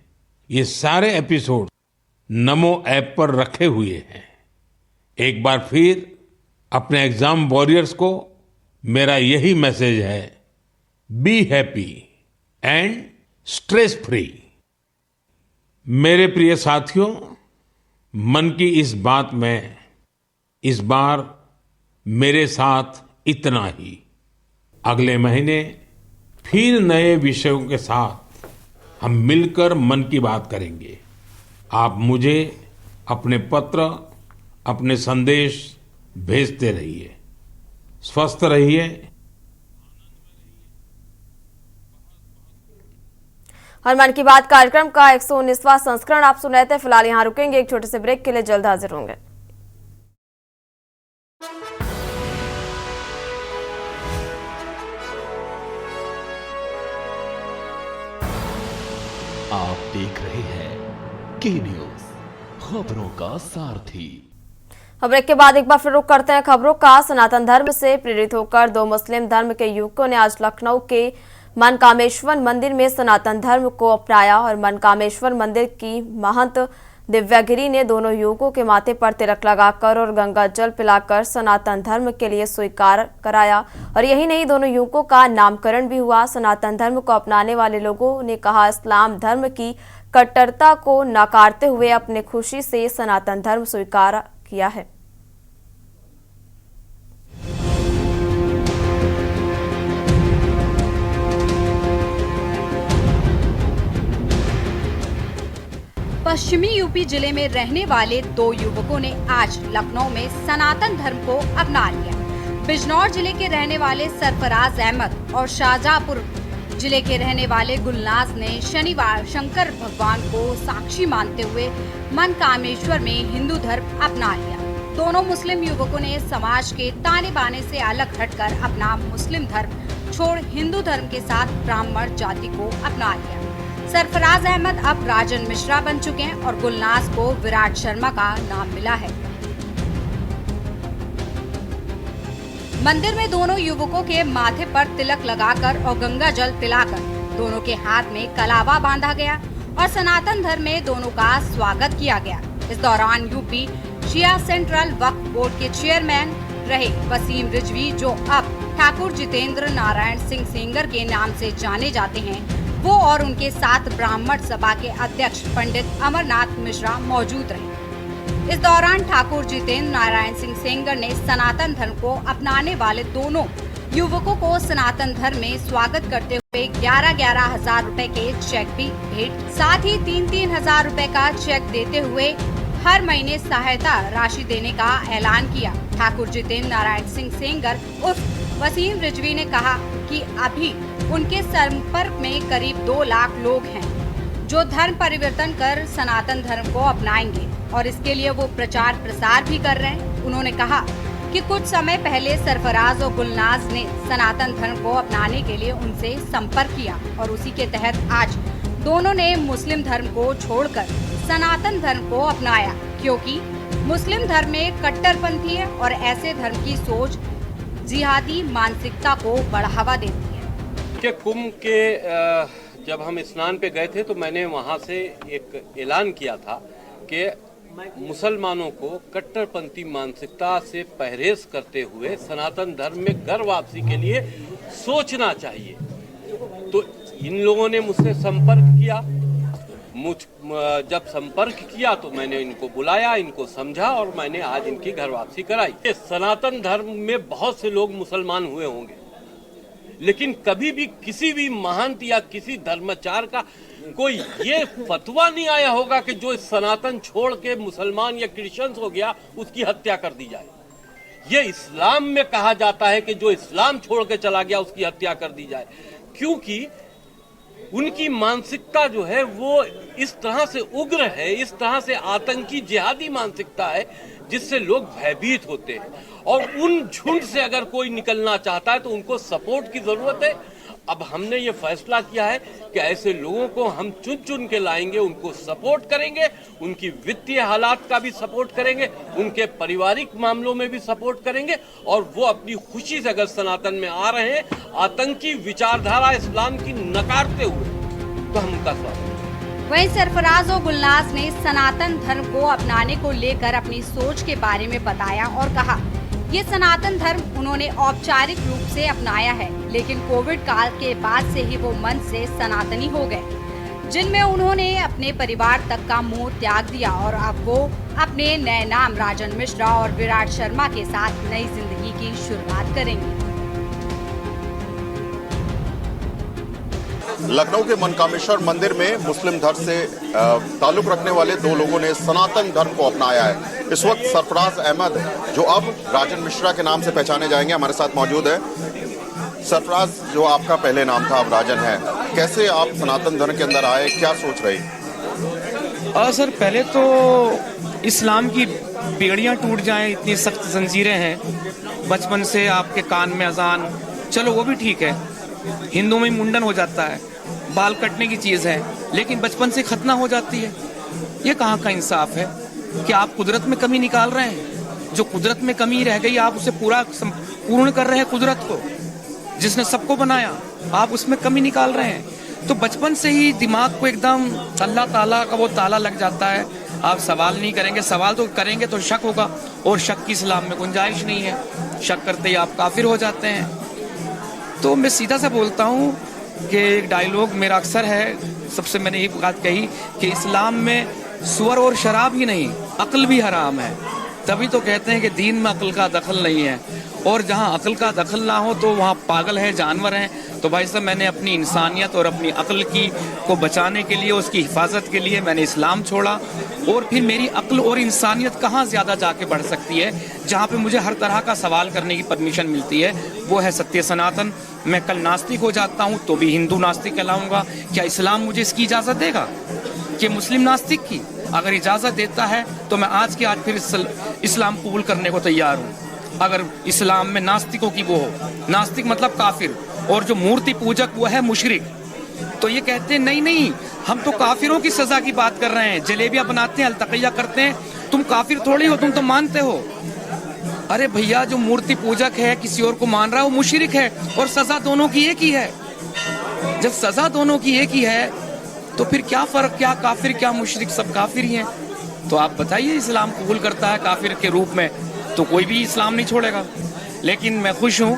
ये सारे एपिसोड नमो ऐप पर रखे हुए हैं। एक बार फिर अपने एग्जाम वॉरियर्स को मेरा यही मैसेज है, be happy and stress free. मेरे प्रिय साथियों, मन की इस बात में इस बार मेरे साथ इतना ही। अगले महीने फिर नए विषयों के साथ हम मिलकर मन की बात करेंगे। आप मुझे अपने पत्र, अपने संदेश भेजते रहिए। स्वस्थ रहिए। और मन की बात कार्यक्रम का 119वां संस्करण आप सुन रहे थे। फिलहाल यहाँ रुकेंगे एक छोटे से ब्रेक के लिए, जल्द हाजिर होंगे। आप देख रहे हैं के न्यूज, खबरों का सारथी। ब्रेक के बाद एक बार फिर रुक करते हैं खबरों का। सनातन धर्म से प्रेरित होकर दो मुस्लिम धर्म के युवकों ने आज लखनऊ के मनकामेश्वर मंदिर में सनातन धर्म को अपनाया और मनकामेश्वर मंदिर की महंत दिव्यागिरी ने दोनों युवकों के माथे पर तिलक लगाकर और गंगा जल पिलाकर सनातन धर्म के लिए स्वीकार कराया। और यही नहीं, दोनों युवकों का नामकरण भी हुआ। सनातन धर्म को अपनाने वाले लोगों ने कहा, इस्लाम धर्म की कट्टरता को नकारते हुए अपने खुशी से सनातन धर्म स्वीकार किया है। पश्चिमी यूपी जिले में रहने वाले दो युवकों ने आज लखनऊ में सनातन धर्म को अपना लिया। बिजनौर जिले के रहने वाले सरफराज अहमद और शाहजहांपुर जिले के रहने वाले गुलनाज ने शनिवार शंकर भगवान को साक्षी मानते हुए मनकामेश्वर में हिंदू धर्म अपना लिया। दोनों मुस्लिम युवकों ने समाज के ताने बाने से अलग हटकर अपना मुस्लिम धर्म छोड़ हिंदू धर्म के साथ ब्राह्मण जाति को अपना लिया। सरफराज अहमद अब राजन मिश्रा बन चुके हैं और गुलनाज को विराट शर्मा का नाम मिला है। मंदिर में दोनों युवकों के माथे पर तिलक लगाकर और गंगा जल पिलाकर दोनों के हाथ में कलावा बांधा गया और सनातन धर्म में दोनों का स्वागत किया गया। इस दौरान यूपी शिया सेंट्रल वक्फ बोर्ड के चेयरमैन रहे वसीम रिजवी, जो अब ठाकुर जितेंद्र नारायण सिंह सेंगर के नाम से जाने जाते हैं, वो और उनके साथ ब्राह्मण सभा के अध्यक्ष पंडित अमरनाथ मिश्रा मौजूद रहे। इस दौरान ठाकुर जितेंद्र नारायण सिंह सेंगर ने सनातन धर्म को अपनाने वाले दोनों युवकों को सनातन धर्म में स्वागत करते हुए 11-11 हजार रुपए के चेक भी भेंट, साथ ही 3-3 हजार रुपए का चेक देते हुए हर महीने सहायता राशि देने का ऐलान किया। ठाकुर जितेंद्र नारायण सिंह सेंगर उर्फ वसीम रिजवी ने कहा कि अभी उनके संपर्क में करीब 2 लाख लोग हैं जो धर्म परिवर्तन कर सनातन धर्म को अपनाएंगे और इसके लिए वो प्रचार प्रसार भी कर रहे हैं। उन्होंने कहा कि कुछ समय पहले सरफराज और गुलनाज ने सनातन धर्म को अपनाने के लिए उनसे संपर्क किया और उसी के तहत आज दोनों ने मुस्लिम धर्म को छोड़कर सनातन धर्म को अपनाया, क्योंकि मुस्लिम धर्म में कट्टरपंथी है और ऐसे धर्म की सोच जिहादी मानसिकता को बढ़ावा देती है। के कुंभ के जब हम स्नान पे गए थे तो मैंने वहाँ से एक ऐलान किया था कि मुसलमानों को कट्टरपंथी मानसिकता से परहेज करते हुए सनातन धर्म में घर वापसी के लिए सोचना चाहिए। तो इन लोगों ने मुझसे संपर्क किया जब संपर्क किया तो मैंने इनको बुलाया, इनको समझा और मैंने आज इनकी घर वापसी कराई। सनातन धर्म में बहुत से लोग मुसलमान हुए होंगे, लेकिन कभी भी किसी भी महंत या किसी धर्माचार्य का कोई ये फतवा नहीं आया होगा कि जो सनातन छोड़ के मुसलमान या क्रिश्चियन हो गया उसकी हत्या कर दी जाए। ये इस्लाम में कहा जाता है कि जो इस्लाम छोड़ के चला गया उसकी हत्या कर दी जाए, क्योंकि उनकी मानसिकता जो है वो इस तरह से उग्र है, इस तरह से आतंकी जिहादी मानसिकता है जिससे लोग भयभीत होते हैं। और उन झुंड से अगर कोई निकलना चाहता है तो उनको सपोर्ट की जरूरत है। अब हमने ये फैसला किया है कि ऐसे लोगों को हम चुन चुन के लाएंगे, उनको सपोर्ट करेंगे, उनकी वित्तीय हालात का भी सपोर्ट करेंगे, उनके पारिवारिक मामलों में भी सपोर्ट करेंगे, और वो अपनी खुशी से अगर सनातन में आ रहे हैं आतंकी विचारधारा इस्लाम की नकारते हुए, तो हम उनका स्वागत। वहीं सरफराज और गुलनाज ने सनातन धर्म को अपनाने को लेकर अपनी सोच के बारे में बताया और कहा, ये सनातन धर्म उन्होंने औपचारिक रूप से अपनाया है, लेकिन कोविड काल के बाद से ही वो मन से सनातनी हो गए, जिनमें उन्होंने अपने परिवार तक का मोह त्याग दिया और अब वो अपने नए नाम राजन मिश्रा और विराट शर्मा के साथ नई जिंदगी की शुरुआत करेंगे। लखनऊ के मनकामेश्वर मंदिर में मुस्लिम धर्म से ताल्लुक रखने वाले दो लोगों ने सनातन धर्म को अपनाया है। इस वक्त सरफराज अहमद, जो अब राजन मिश्रा के नाम से पहचाने जाएंगे, हमारे साथ मौजूद है। सरफराज, जो आपका पहले नाम था अब राजन है, कैसे आप सनातन धर्म के अंदर आए, क्या सोच रही? सर, पहले तो इस्लाम की बेड़ियां टूट जाएं, इतनी सख्त जंजीरें हैं, बचपन से आपके कान में अजान, चलो वो भी ठीक है, हिंदू में मुंडन हो जाता है, बाल कटने की चीज़ है, लेकिन बचपन से खतना हो जाती है। ये कहाँ का इंसाफ है कि आप कुदरत में कमी निकाल रहे हैं? जो कुदरत में कमी रह गई आप उसे पूर्ण कर रहे हैं। कुदरत को जिसने सबको बनाया, आप उसमें कमी निकाल रहे हैं। तो बचपन से ही दिमाग को एकदम अल्लाह ताला का वो ताला लग जाता है। आप सवाल नहीं करेंगे, सवाल तो करेंगे तो शक होगा, और शक की इस्लाम में गुंजाइश नहीं है। शक करते ही आप काफिर हो जाते हैं। तो मैं सीधा सा बोलता हूँ कि एक डायलॉग मेरा अक्सर है, सबसे मैंने एक बात कही कि इस्लाम में सुअर और शराब ही नहीं, अक्ल भी हराम है। तभी तो कहते हैं कि दीन में अक्ल का दखल नहीं है, और जहाँ अक्ल का दखल ना हो तो वहाँ पागल है, जानवर हैं। तो भाई साहब, मैंने अपनी इंसानियत और अपनी अक्ल को बचाने के लिए, उसकी हिफाजत के लिए मैंने इस्लाम छोड़ा। और फिर मेरी अक्ल और इंसानियत कहाँ ज़्यादा जाके बढ़ सकती है, जहाँ पे मुझे हर तरह का सवाल करने की परमिशन मिलती है, वो है सत्य सनातन। मैं कल नास्तिक हो जाता हूँ तो भी हिंदू नास्तिक कहलाऊंगा। क्या इस्लाम मुझे इसकी इजाज़त देगा कि मुस्लिम नास्तिक की? अगर इजाज़त देता है तो मैं आज के आज फिर इस्लाम कबूल करने को तैयार हूँ। अगर इस्लाम में नास्तिकों की वो हो, नास्तिक मतलब काफिर, और जो मूर्ति पूजक वो है मुशरिक, तो ये कहते हैं नहीं नहीं, हम तो काफिरों की सजा की बात कर रहे हैं। जलेबियां बनाते हैं, अलतकिया करते हैं, तुम काफिर थोड़ी हो, तुम तो मानते हो। अरे भैया, जो मूर्ति पूजक है, किसी और को मान रहा है, वो मुशरिक है, और सजा दोनों की एक ही है। जब सजा दोनों की एक ही है तो फिर क्या फर्क, क्या काफिर क्या मुशरिक, सब काफिर ही हैं। तो आप बताइए, इस्लाम कबूल करता है काफिर के रूप में तो कोई भी इस्लाम नहीं छोड़ेगा। लेकिन मैं खुश हूँ,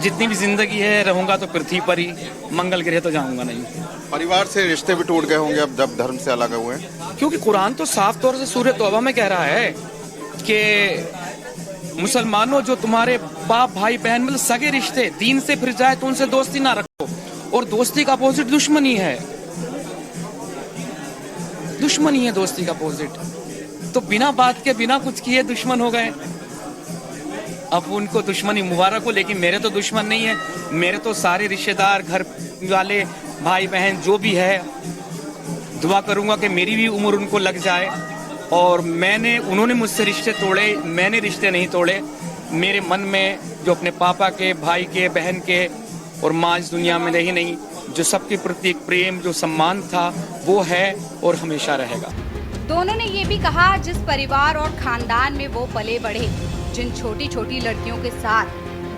जितनी भी जिंदगी है रहूंगा तो पृथ्वी पर ही, मंगल ग्रह तो जाऊंगा नहीं। परिवार से रिश्ते भी टूट गए होंगे अब जब धर्म से अलग हुए? क्योंकि कुरान तो साफ तौर से सूरह तौबा में कह रहा है कि मुसलमानों, जो तुम्हारे बाप भाई बहन मतलब सगे रिश्ते दीन से फिर जाए तो उनसे दोस्ती ना रखो, और दोस्ती का अपोजिट दुश्मनी है। दुश्मनी है दोस्ती का अपोजिट। तो बिना बात के, बिना कुछ किए दुश्मन हो गए। अब उनको दुश्मनी मुबारक हो, लेकिन मेरे तो दुश्मन नहीं है। मेरे तो सारे रिश्तेदार, घर वाले, भाई बहन जो भी है, दुआ करूंगा कि मेरी भी उम्र उनको लग जाए। और उन्होंने मुझसे रिश्ते तोड़े, मैंने रिश्ते नहीं तोड़े। मेरे मन में जो अपने पापा के, भाई के, बहन के और माँ इस दुनिया में रही नहीं, जो सबके प्रति एक प्रेम, जो सम्मान था, वो है और हमेशा रहेगा। दोनों ने ये भी कहा, जिस परिवार और खानदान में वो पले बढ़े, जिन छोटी छोटी लड़कियों के साथ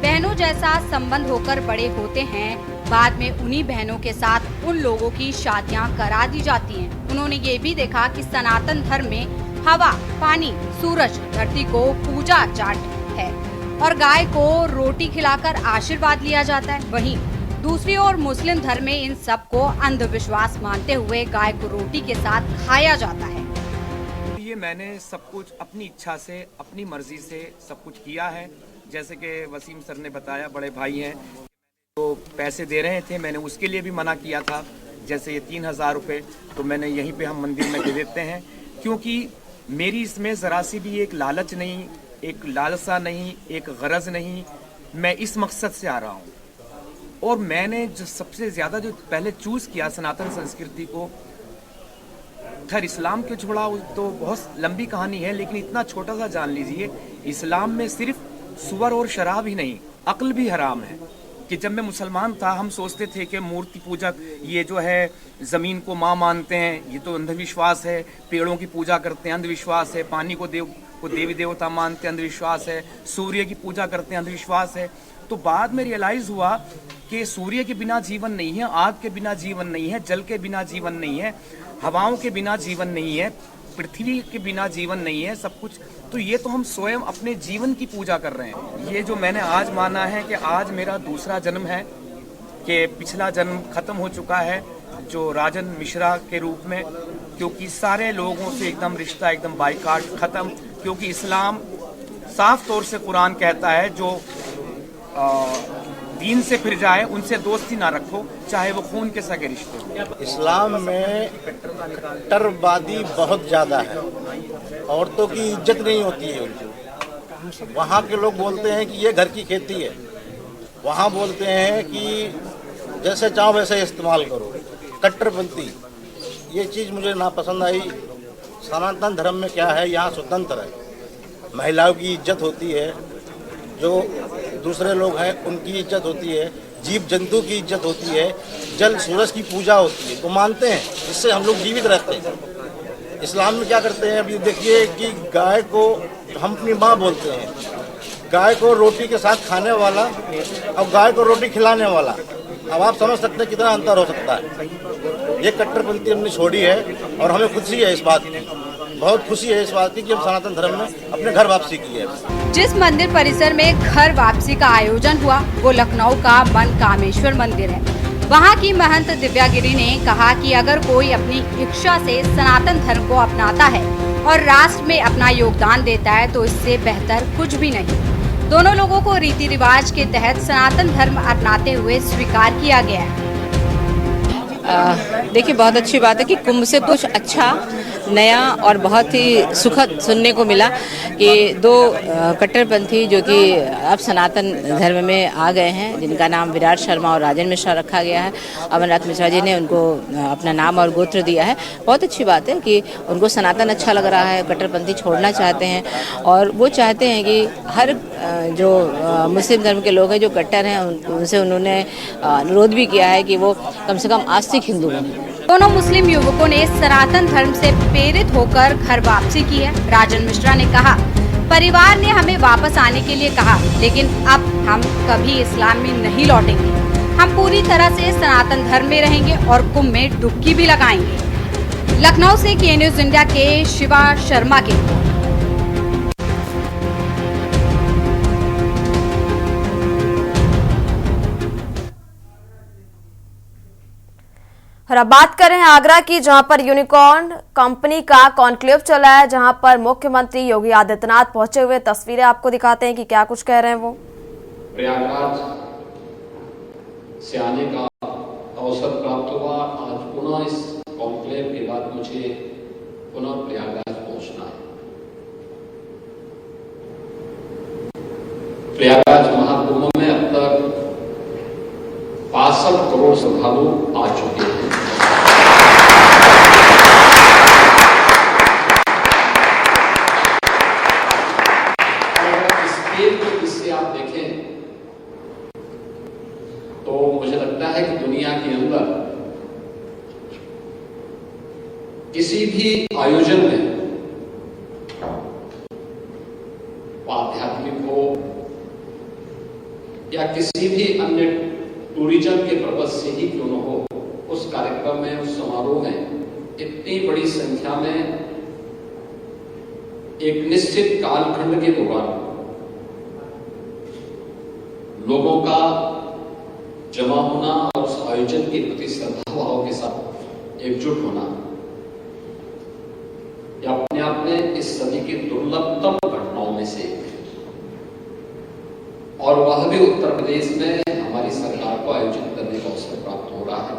बहनों जैसा संबंध होकर बड़े होते हैं, बाद में उन्हीं बहनों के साथ उन लोगों की शादियां करा दी जाती हैं। उन्होंने ये भी देखा कि सनातन धर्म में हवा, पानी, सूरज, धरती को पूजा अर्चना है और गाय को रोटी खिलाकर आशीर्वाद लिया जाता है। वहीं दूसरी ओर मुस्लिम धर्म में इन सब को अंधविश्वास मानते हुए गाय को रोटी के साथ खाया जाता है। ये मैंने सब कुछ अपनी इच्छा से, अपनी मर्जी से सब कुछ किया है। जैसे कि वसीम सर ने बताया, बड़े भाई हैं तो पैसे दे रहे थे, मैंने उसके लिए भी मना किया था। जैसे ये 3000 रुपये तो मैंने यहीं पे हम मंदिर में दे देते हैं, क्योंकि मेरी इसमें ज़रा सी भी एक लालच नहीं, एक लालसा नहीं, एक गरज नहीं। मैं इस मकसद से आ रहा हूँ। और मैंने जो सबसे ज़्यादा जो पहले चूज़ किया सनातन संस्कृति को, खैर इस्लाम क्यों छोड़ा तो बहुत लंबी कहानी है, लेकिन इतना छोटा सा जान लीजिए, इस्लाम में सिर्फ सुअर और शराब ही नहीं, अक्ल भी हराम है। कि जब मैं मुसलमान था हम सोचते थे कि मूर्ति पूजक ये जो है ज़मीन को माँ मानते हैं, ये तो अंधविश्वास है। पेड़ों की पूजा करते हैं, अंधविश्वास है। पानी को देवी देवता मानते हैं, अंधविश्वास है। सूर्य की पूजा करते हैं, अंधविश्वास है। तो बाद में रियलाइज़ हुआ कि सूर्य के बिना जीवन नहीं है, आग के बिना जीवन नहीं है, जल के बिना जीवन नहीं है, हवाओं के बिना जीवन नहीं है, पृथ्वी के बिना जीवन नहीं है, सब कुछ। तो ये तो हम स्वयं अपने जीवन की पूजा कर रहे हैं। ये जो मैंने आज माना है कि आज मेरा दूसरा जन्म है, कि पिछला जन्म खत्म हो चुका है जो राजन मिश्रा के रूप में, क्योंकि सारे लोगों से एकदम रिश्ता एकदम बाइकाट खत्म। क्योंकि इस्लाम साफ तौर से कुरान कहता है जो दीन से फिर जाए उनसे दोस्ती ना रखो, चाहे वो खून के सगे रिश्ते हो। इस्लाम में कट्टरवादी बहुत ज़्यादा है, औरतों की इज्जत नहीं होती है उनको। वहाँ के लोग बोलते हैं कि ये घर की खेती है, वहाँ बोलते हैं कि जैसे चाहो वैसे इस्तेमाल करो। कट्टरपंथी ये चीज़ मुझे नापसंद आई। सनातन धर्म में क्या है, यहाँ स्वतंत्र है, महिलाओं की इज्जत होती है, जो दूसरे लोग हैं उनकी इज्जत होती है, जीव जंतु की इज्जत होती है, जल सूरज की पूजा होती है, तो मानते हैं, जिससे हम लोग जीवित रहते हैं। इस्लाम में क्या करते हैं, अभी देखिए कि गाय को हम अपनी माँ बोलते हैं, गाय को रोटी के साथ खाने वाला और गाय को रोटी खिलाने वाला। अब आप समझ सकते हैं कितना अंतर हो सकता है। ये कट्टरपंथी हमने छोड़ी है और हमें खुशी है इस बात की, बहुत खुशी है इस बात की कि हम सनातन धर्म में अपने घर वापसी की है। जिस मंदिर परिसर में घर वापसी का आयोजन हुआ वो लखनऊ का मनकामेश्वर मंदिर है। वहां की महंत दिव्यागिरी ने कहा कि अगर कोई अपनी इच्छा से सनातन धर्म को अपनाता है और राष्ट्र में अपना योगदान देता है तो इससे बेहतर कुछ भी नहीं। दोनों लोगों को रीति रिवाज के तहत सनातन धर्म अपनाते हुए स्वीकार किया गया है। देखिए, बहुत अच्छी बात है कि कुंभ से कुछ अच्छा नया और बहुत ही सुखद सुनने को मिला कि दो कट्टरपंथी जो कि अब सनातन धर्म में आ गए हैं, जिनका नाम विराट शर्मा और राजन मिश्रा रखा गया है। अमरनाथ मिश्रा जी ने उनको अपना नाम और गोत्र दिया है। बहुत अच्छी बात है कि उनको सनातन अच्छा लग रहा है, कट्टरपंथी छोड़ना चाहते हैं और वो चाहते हैं कि हर जो मुस्लिम धर्म के लोग हैं जो कट्टर हैं उनसे उन्होंने अनुरोध भी किया है कि वो कम से कम आस्तिक हिंदू बने। दोनों मुस्लिम युवकों ने सनातन धर्म से प्रेरित होकर घर वापसी की है। राजन मिश्रा ने कहा, परिवार ने हमें वापस आने के लिए कहा, लेकिन अब हम कभी इस्लाम में नहीं लौटेंगे। हम पूरी तरह से सनातन धर्म में रहेंगे और कुंभ में डुबकी भी लगाएंगे। लखनऊ से के न्यूज इंडिया के शिवा शर्मा की रिपोर्ट। और अब बात करें आगरा की, जहां पर यूनिकॉर्न कंपनी का कॉन्क्लेव चला है, जहां पर मुख्यमंत्री योगी आदित्यनाथ पहुंचे हुए। तस्वीरें आपको दिखाते हैं कि क्या कुछ कह रहे हैं वो। प्रयागराज से आने का अवसर प्राप्त हुआ। आज पुनः इस कॉन्क्लेव के बाद मुझे पुनः प्रयागराज पहुंचना है। प्रयागराज महाकुंभ में अब तक 65 करोड़ श्रद्धालु आ चुके हैं। इससे आप देखें तो मुझे लगता है कि दुनिया के अंदर किसी भी आयोजन में, आध्यात्मिक हो या किसी भी अन्य टूरिज्म के पर्पज से ही क्यों न हो, उस कार्यक्रम में, उस समारोह में इतनी बड़ी संख्या में एक निश्चित कालखंड के दौरान लोगों का जमा होना और उस आयोजन के प्रति श्रद्धा भाव के साथ एकजुट होना, यह अपने आप में इस सदी की दुर्लभतम घटनाओं में से एक है, और वह भी उत्तर प्रदेश में हमारी सरकार को आयोजित करने का अवसर प्राप्त हो रहा है।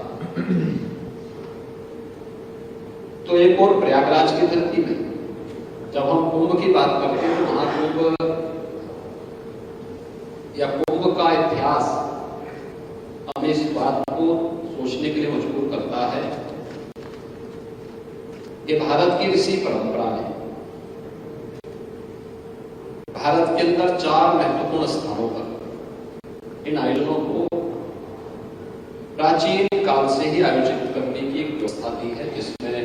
तो एक और प्रयागराज की धरती में जब हम कुंभ की बात करते हैं तो महाकुंभ या कुंभ का इतिहास हमें इस बात को सोचने के लिए मजबूर करता है कि भारत की ऋषि परंपरा ने भारत के अंदर 4 महत्वपूर्ण स्थानों पर इन आयोजनों को प्राचीन काल से ही आयोजित करने की एक व्यवस्था दी है, जिसमें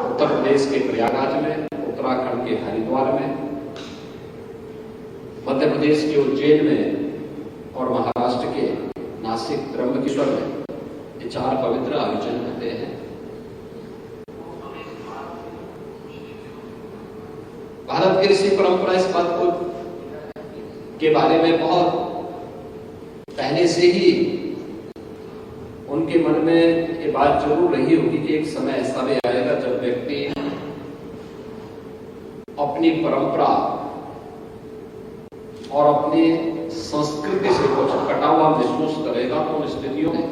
उत्तर प्रदेश के प्रयागराज में, उत्तराखंड के हरिद्वार में, मध्य प्रदेश के उज्जैन में और महाराष्ट्र के नासिक त्र्यंबकेश्वर में ये 4 पवित्र आयोजन होते हैं। भारत की ऋषि परंपरा इस बात को के बारे में बहुत पहले से ही उनके मन में ये बात जरूर रही होगी कि एक समय ऐसा भी आएगा जब व्यक्ति अपनी परंपरा और अपनी संस्कृति से कुछ कटा हुआ महसूस करेगा, तो उन स्थितियों में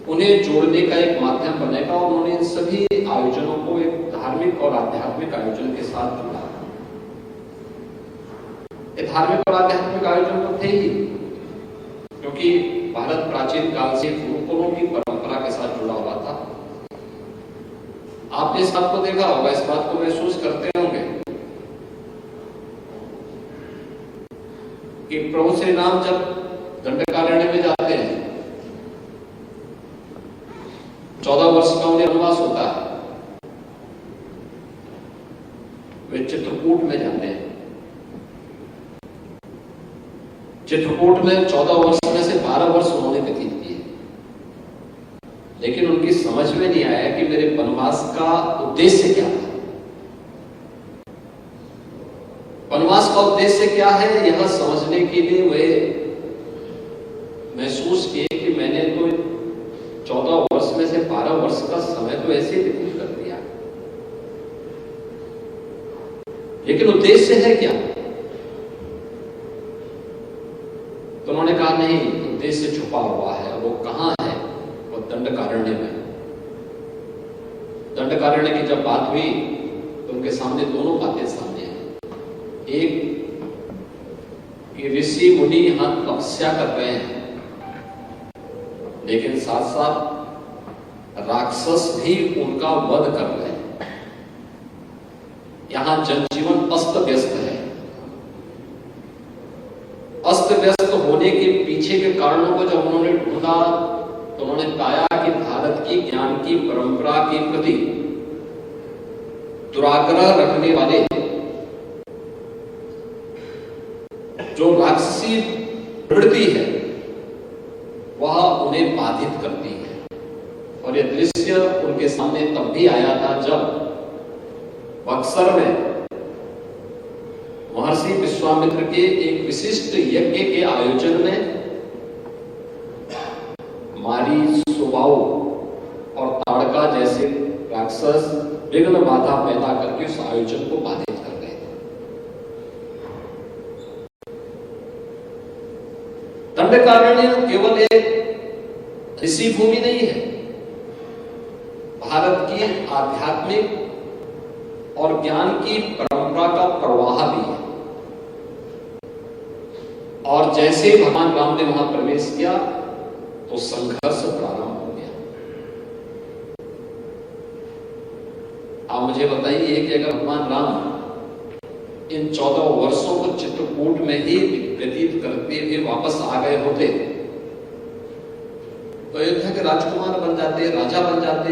उन्हें जोड़ने का एक माध्यम बनेगा, और उन्होंने इन सभी आयोजनों को एक धार्मिक और आध्यात्मिक आयोजन के साथ जोड़ा। ये धार्मिक और आध्यात्मिक आयोजन तो थे ही, क्योंकि भारत प्राचीन काल से गुरुकुलों की परंपरा के साथ जुड़ा हुआ था। आपने इस बात को देखा होगा, इस बात को महसूस करते होंगे कि प्रभु श्री राम जब दंडकारण्य में जाते हैं, 14 वर्ष का उन्हें वनवास होता है, वे चित्रकूट में जाते हैं। चित्रकूट में 14 वर्ष में से 12 वर्ष उन्होंने व्यतीत किए, लेकिन उनकी समझ में नहीं आया कि मेरे वनवास का उद्देश्य क्या था। वनवास का उद्देश्य क्या है, यह समझने के लिए वे महसूस किए कि मैंने तो 14 वर्ष में से 12 वर्ष का समय तो ऐसे व्यतीत कर दिया, लेकिन उद्देश्य है क्या? तो उन्होंने कहा नहीं, उद्देश्य छुपा हुआ है। वो कहां है? वो दंडकारण्य में। दंडकारण्य की जब बात हुई तो उनके सामने दोनों बातें सामने आई। एक कि ऋषि मुनि यहां तपस्या कर रहे हैं, लेकिन साथ साथ राक्षस भी उनका वध कर रहे हैं। यहां जनजीवन अस्त व्यस्त है। अस्त व्यस्त होने के पीछे के कारणों को जब उन्होंने ढूंढा तो उन्होंने पाया कि भारत की ज्ञान की परंपरा के प्रति दुराग्रह रखने वाले जो राक्षसी प्रवृत्ति है वह उन्हें बाधित करती है। और यह दृश्य उनके सामने तब भी आया था जब बक्सर में महर्षि विश्वामित्र के एक विशिष्ट यज्ञ के आयोजन में मारी, सुबाऊ और ताड़का जैसे राक्षस विघ्न बाधा पैदा करके उस आयोजन को बाधित कर रहे थे। दंडकारण्य केवल एक ऋषि भूमि नहीं है, भारत की आध्यात्मिक और ज्ञान की परंपरा का प्रवाह भी है। और जैसे भगवान राम ने वहां प्रवेश किया तो संघर्ष प्रारंभ हो गया। आप मुझे बताइए कि अगर भगवान राम इन 14 वर्षों को चित्रकूट में ही व्यतीत करते हुए वापस आ गए होते तो अयोध्या के राजकुमार बन जाते, राजा बन जाते,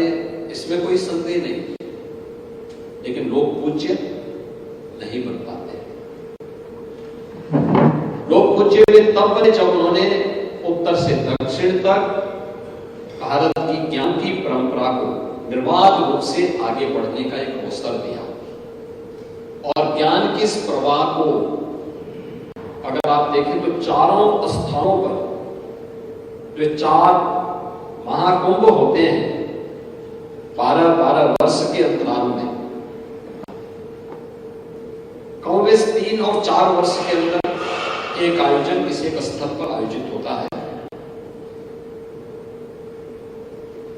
इसमें कोई संदेह नहीं। लेकिन लोग पूज्य नहीं बन पाते। लोग पूज्य हुए तब बने जब उन्होंने उत्तर से दक्षिण तक भारत की ज्ञान की परंपरा को निर्बाध रूप से आगे बढ़ने का एक अवसर दिया। और ज्ञान की इस प्रवाह को अगर आप देखें तो चारों स्थानों पर जो 4 महाकुंभ होते हैं 12-12 वर्ष के अंतराल में, कमोबेश 3 और 4 वर्ष के अंदर एक आयोजन किसी एक स्थल पर आयोजित होता है।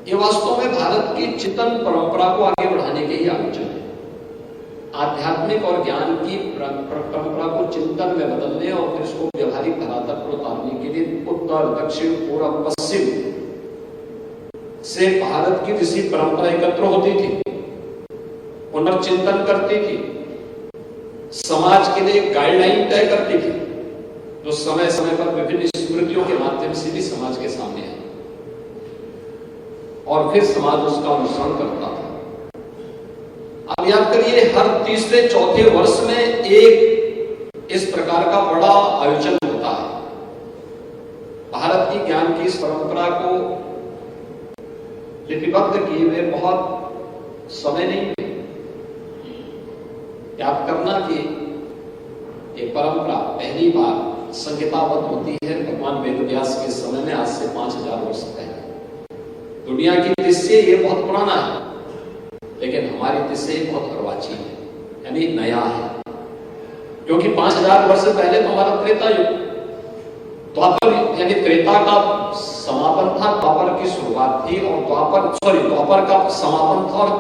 ये वास्तव में भारत की चिंतन परंपरा को आगे बढ़ाने के ही आयोजन है। आध्यात्मिक और ज्ञान की परंपरा को चिंतन में बदलने और फिर इसको व्यवहारिक धरातल पर उतारने के लिए उत्तर, दक्षिण, पूर्व, पश्चिम से भारत की ऋषि परंपरा एकत्र होती थी, पुनर्चिंतन करती थी, समाज के लिए गाइडलाइन तय करती थी, जो समय समय पर विभिन्न स्मृतियों के माध्यम से भी समाज के सामने है और फिर समाज उसका अनुसरण करता था। अब याद करिए, हर तीसरे चौथे वर्ष में एक इस प्रकार का बड़ा आयोजन होता है। भारत की ज्ञान की इस परंपरा को लिपिबद्ध किए हुए बहुत समय नहीं है। याद करना कि ये परंपरा पहली बार संहिताबद्ध होती है भगवान वेदव्यास के समय में, आज से 5000 वर्ष पहले। दुनिया की दृष्टि ये बहुत पुराना है, लेकिन हमारी दृष्टि बहुत अर्वाचीन है, यानी नया है, क्योंकि 5000 वर्ष पहले तो हमारा त्रेता युग, द्वापर यानी त्रेता का समापन था, द्वापर की शुरुआत थी, और द्वापर का समापन था और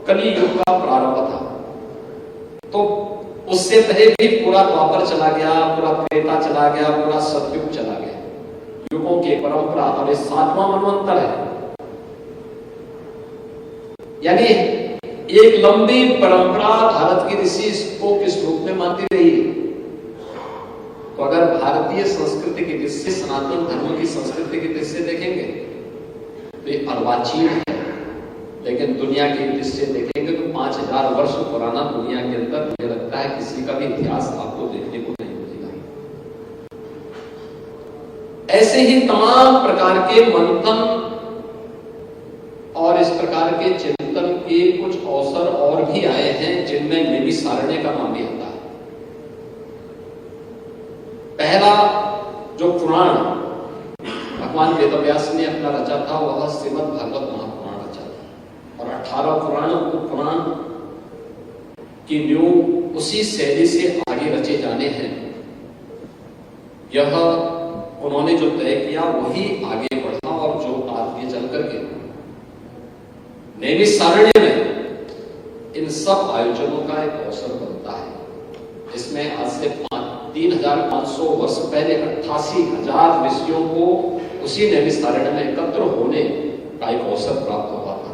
कली युग का प्रारंभ था। तो उससे पहले भी पूरा द्वापर चला गया, पूरा त्रेता चला गया, पूरा सतयुग चला गया। युगों की परंपरा और ये 7वां मनवंतर है, यानी एक लंबी परंपरा भारत की ऋषि इसको किस रूप में मानती रही है। तो अगर भारतीय संस्कृति की दृष्टि, सनातन धर्म की संस्कृति की दृष्टि देखेंगे तो ये अर्वाचीन है, लेकिन दुनिया की दृष्टि देखेंगे तो 5000 वर्ष पुराना दुनिया के अंदर मुझे लगता है किसी का भी इतिहास आपको देखने को नहीं मिलेगा। ऐसे ही तमाम प्रकार के मंथन और इस प्रकार के चिंतन के कुछ अवसर और भी आए हैं, जिनमें नैमिषारण्य का नाम भी आता है। पहला जो पुराण भगवान वेदव्यास ने अपना रचा था वह श्रीमद् भागवत महापुराण रचा था, और 18 पुराण की नींव उसी शैली से आगे रचे जाने हैं। यह उन्होंने जो तय किया वही आगे बढ़ा, और जो आगे चल करके नैमिषारण्य में इन सब आयोजनों का एक अवसर बनता है। इसमें आज से 3500 वर्ष पहले 88,000 ऋषियों को उसी नैमिषारण्य में एकत्र होने का एक अवसर प्राप्त हुआ था,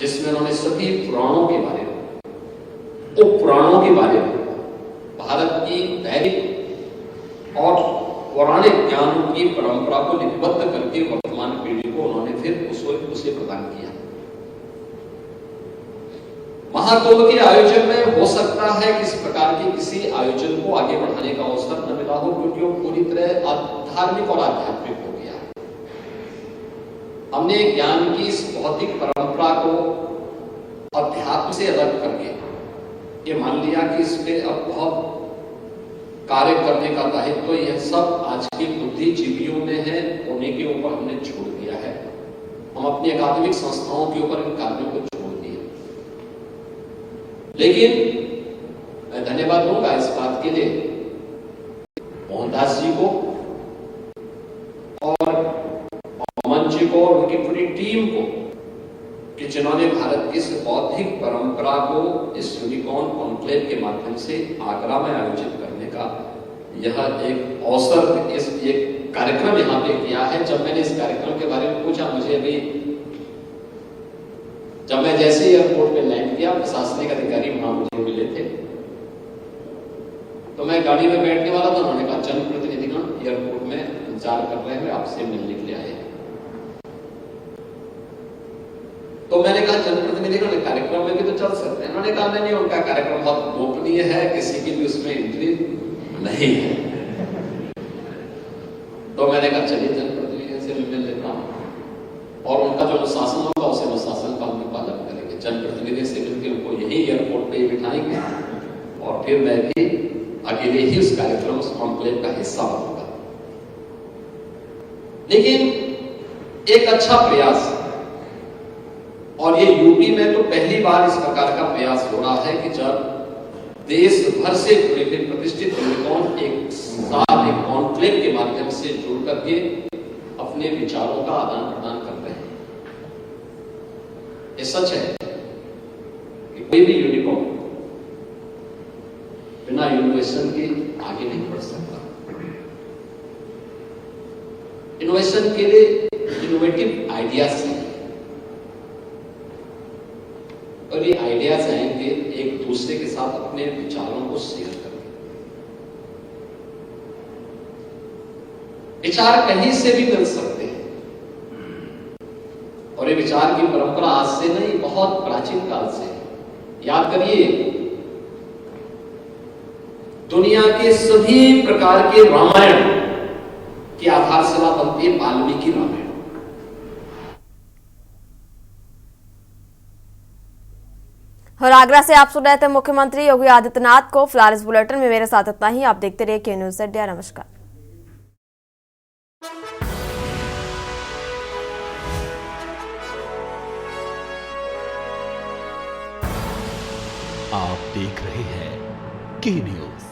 जिसमें उन्होंने सभी पुराणों के बारे में, उपपुराणों के बारे में, भारत की वैदिक और पौराणिक ज्ञान की परंपरा को लिपिबद्ध करके वर्तमान पीढ़ी को उन्होंने फिर उसे प्रदान किया। महाकुंभ के आयोजन में हो सकता है कि इस प्रकार के किसी आयोजन को आगे बढ़ाने का अवसर न मिला हो, क्योंकि वो पूरी तरह धार्मिक और आध्यात्मिक हो गया। हमने ज्ञान की इस भौतिक परंपरा को अध्यात्म से अलग करके ये मान लिया कि इसमें अब बहुत कार्य करने का दायित्व तो यह सब आज के बुद्धिजीवियों में है, उन्हीं के ऊपर हमने छोड़ दिया है। हम अपनी अकादमिक संस्थाओं के ऊपर इन कार्यों को छोड़ दिए। लेकिन मैं धन्यवाद दूंगा इस बात के लिए मोहनदास जी को और अमन जी को और उनकी पूरी टीम को, कि जिन्होंने भारत की इस बौद्धिक परंपरा को इस यूनिकॉर्न कॉन्क्लेव के माध्यम से आगरा में आयोजित करने का यह एक अवसर, इस एक कार्यक्रम यहाँ पे किया है। जब मैंने इस कार्यक्रम के बारे में पूछा, मुझे अभी जब मैं जैसे एयरपोर्ट पे लैंड किया, प्रशासनिक अधिकारी वहां मुझे मिले थे, तो मैं गाड़ी में बैठने वाला था। उन्होंने कहा जनप्रतिनिधिगण एयरपोर्ट में इंतजार कर रहे हैं, आपसे मिलने के लिए आए हैं। तो मैंने कहा जनप्रतिनिधिगण कार्यक्रम में भी तो चल सकते हैं। उन्होंने कहा नहीं, उनका कार्यक्रम बहुत गोपनीय है, किसी की भी उसमें एंट्री नहीं है। तो मैंने कहा चलिए जनप्रतिनिधि से मिल लेता हूँ, और उनका जो अनुशासन होगा उसे अनुशासन का हम पालन करेंगे। जनप्रतिनिधि से मिलकर उनको यही एयरपोर्ट पे बिठाएंगे फिर मैं भी अकेले ही उस कार्यक्रम, उस कॉन्क्लेव का हिस्सा बनूंगा। लेकिन एक अच्छा प्रयास, और ये यूपी में तो पहली बार इस प्रकार का प्रयास हो रहा है कि जब देश भर से जुड़े हुए प्रतिष्ठित यूनिकॉर्न एक साथ एक कॉन्क्लेव के माध्यम से जुड़ करके अपने विचारों का आदान प्रदान करते हैं। ये सच है कि कोई भी यूनिकॉर्न बिना इनोवेशन के आगे नहीं बढ़ सकता। इनोवेशन के लिए इनोवेटिव आइडियाज चाहिए, और ये आइडियाज आएंगे एक दूसरे के साथ अपने विचारों को शेयर करके। विचार कहीं से भी मिल सकते हैं, और ये विचार की परंपरा आज से नहीं, बहुत प्राचीन काल से है। याद करिए, दुनिया के सभी प्रकार के रामायण की आधारशिला बनती है वाल्मीकि रामायण। और आगरा से आप सुन रहे थे मुख्यमंत्री योगी आदित्यनाथ को। फिलहाल इस बुलेटिन में मेरे साथ इतना ही। आप देखते रहिए के न्यूज़ इंडिया। नमस्कार। आप देख रहे हैं के न्यूज़,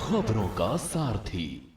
खबरों का सारथी।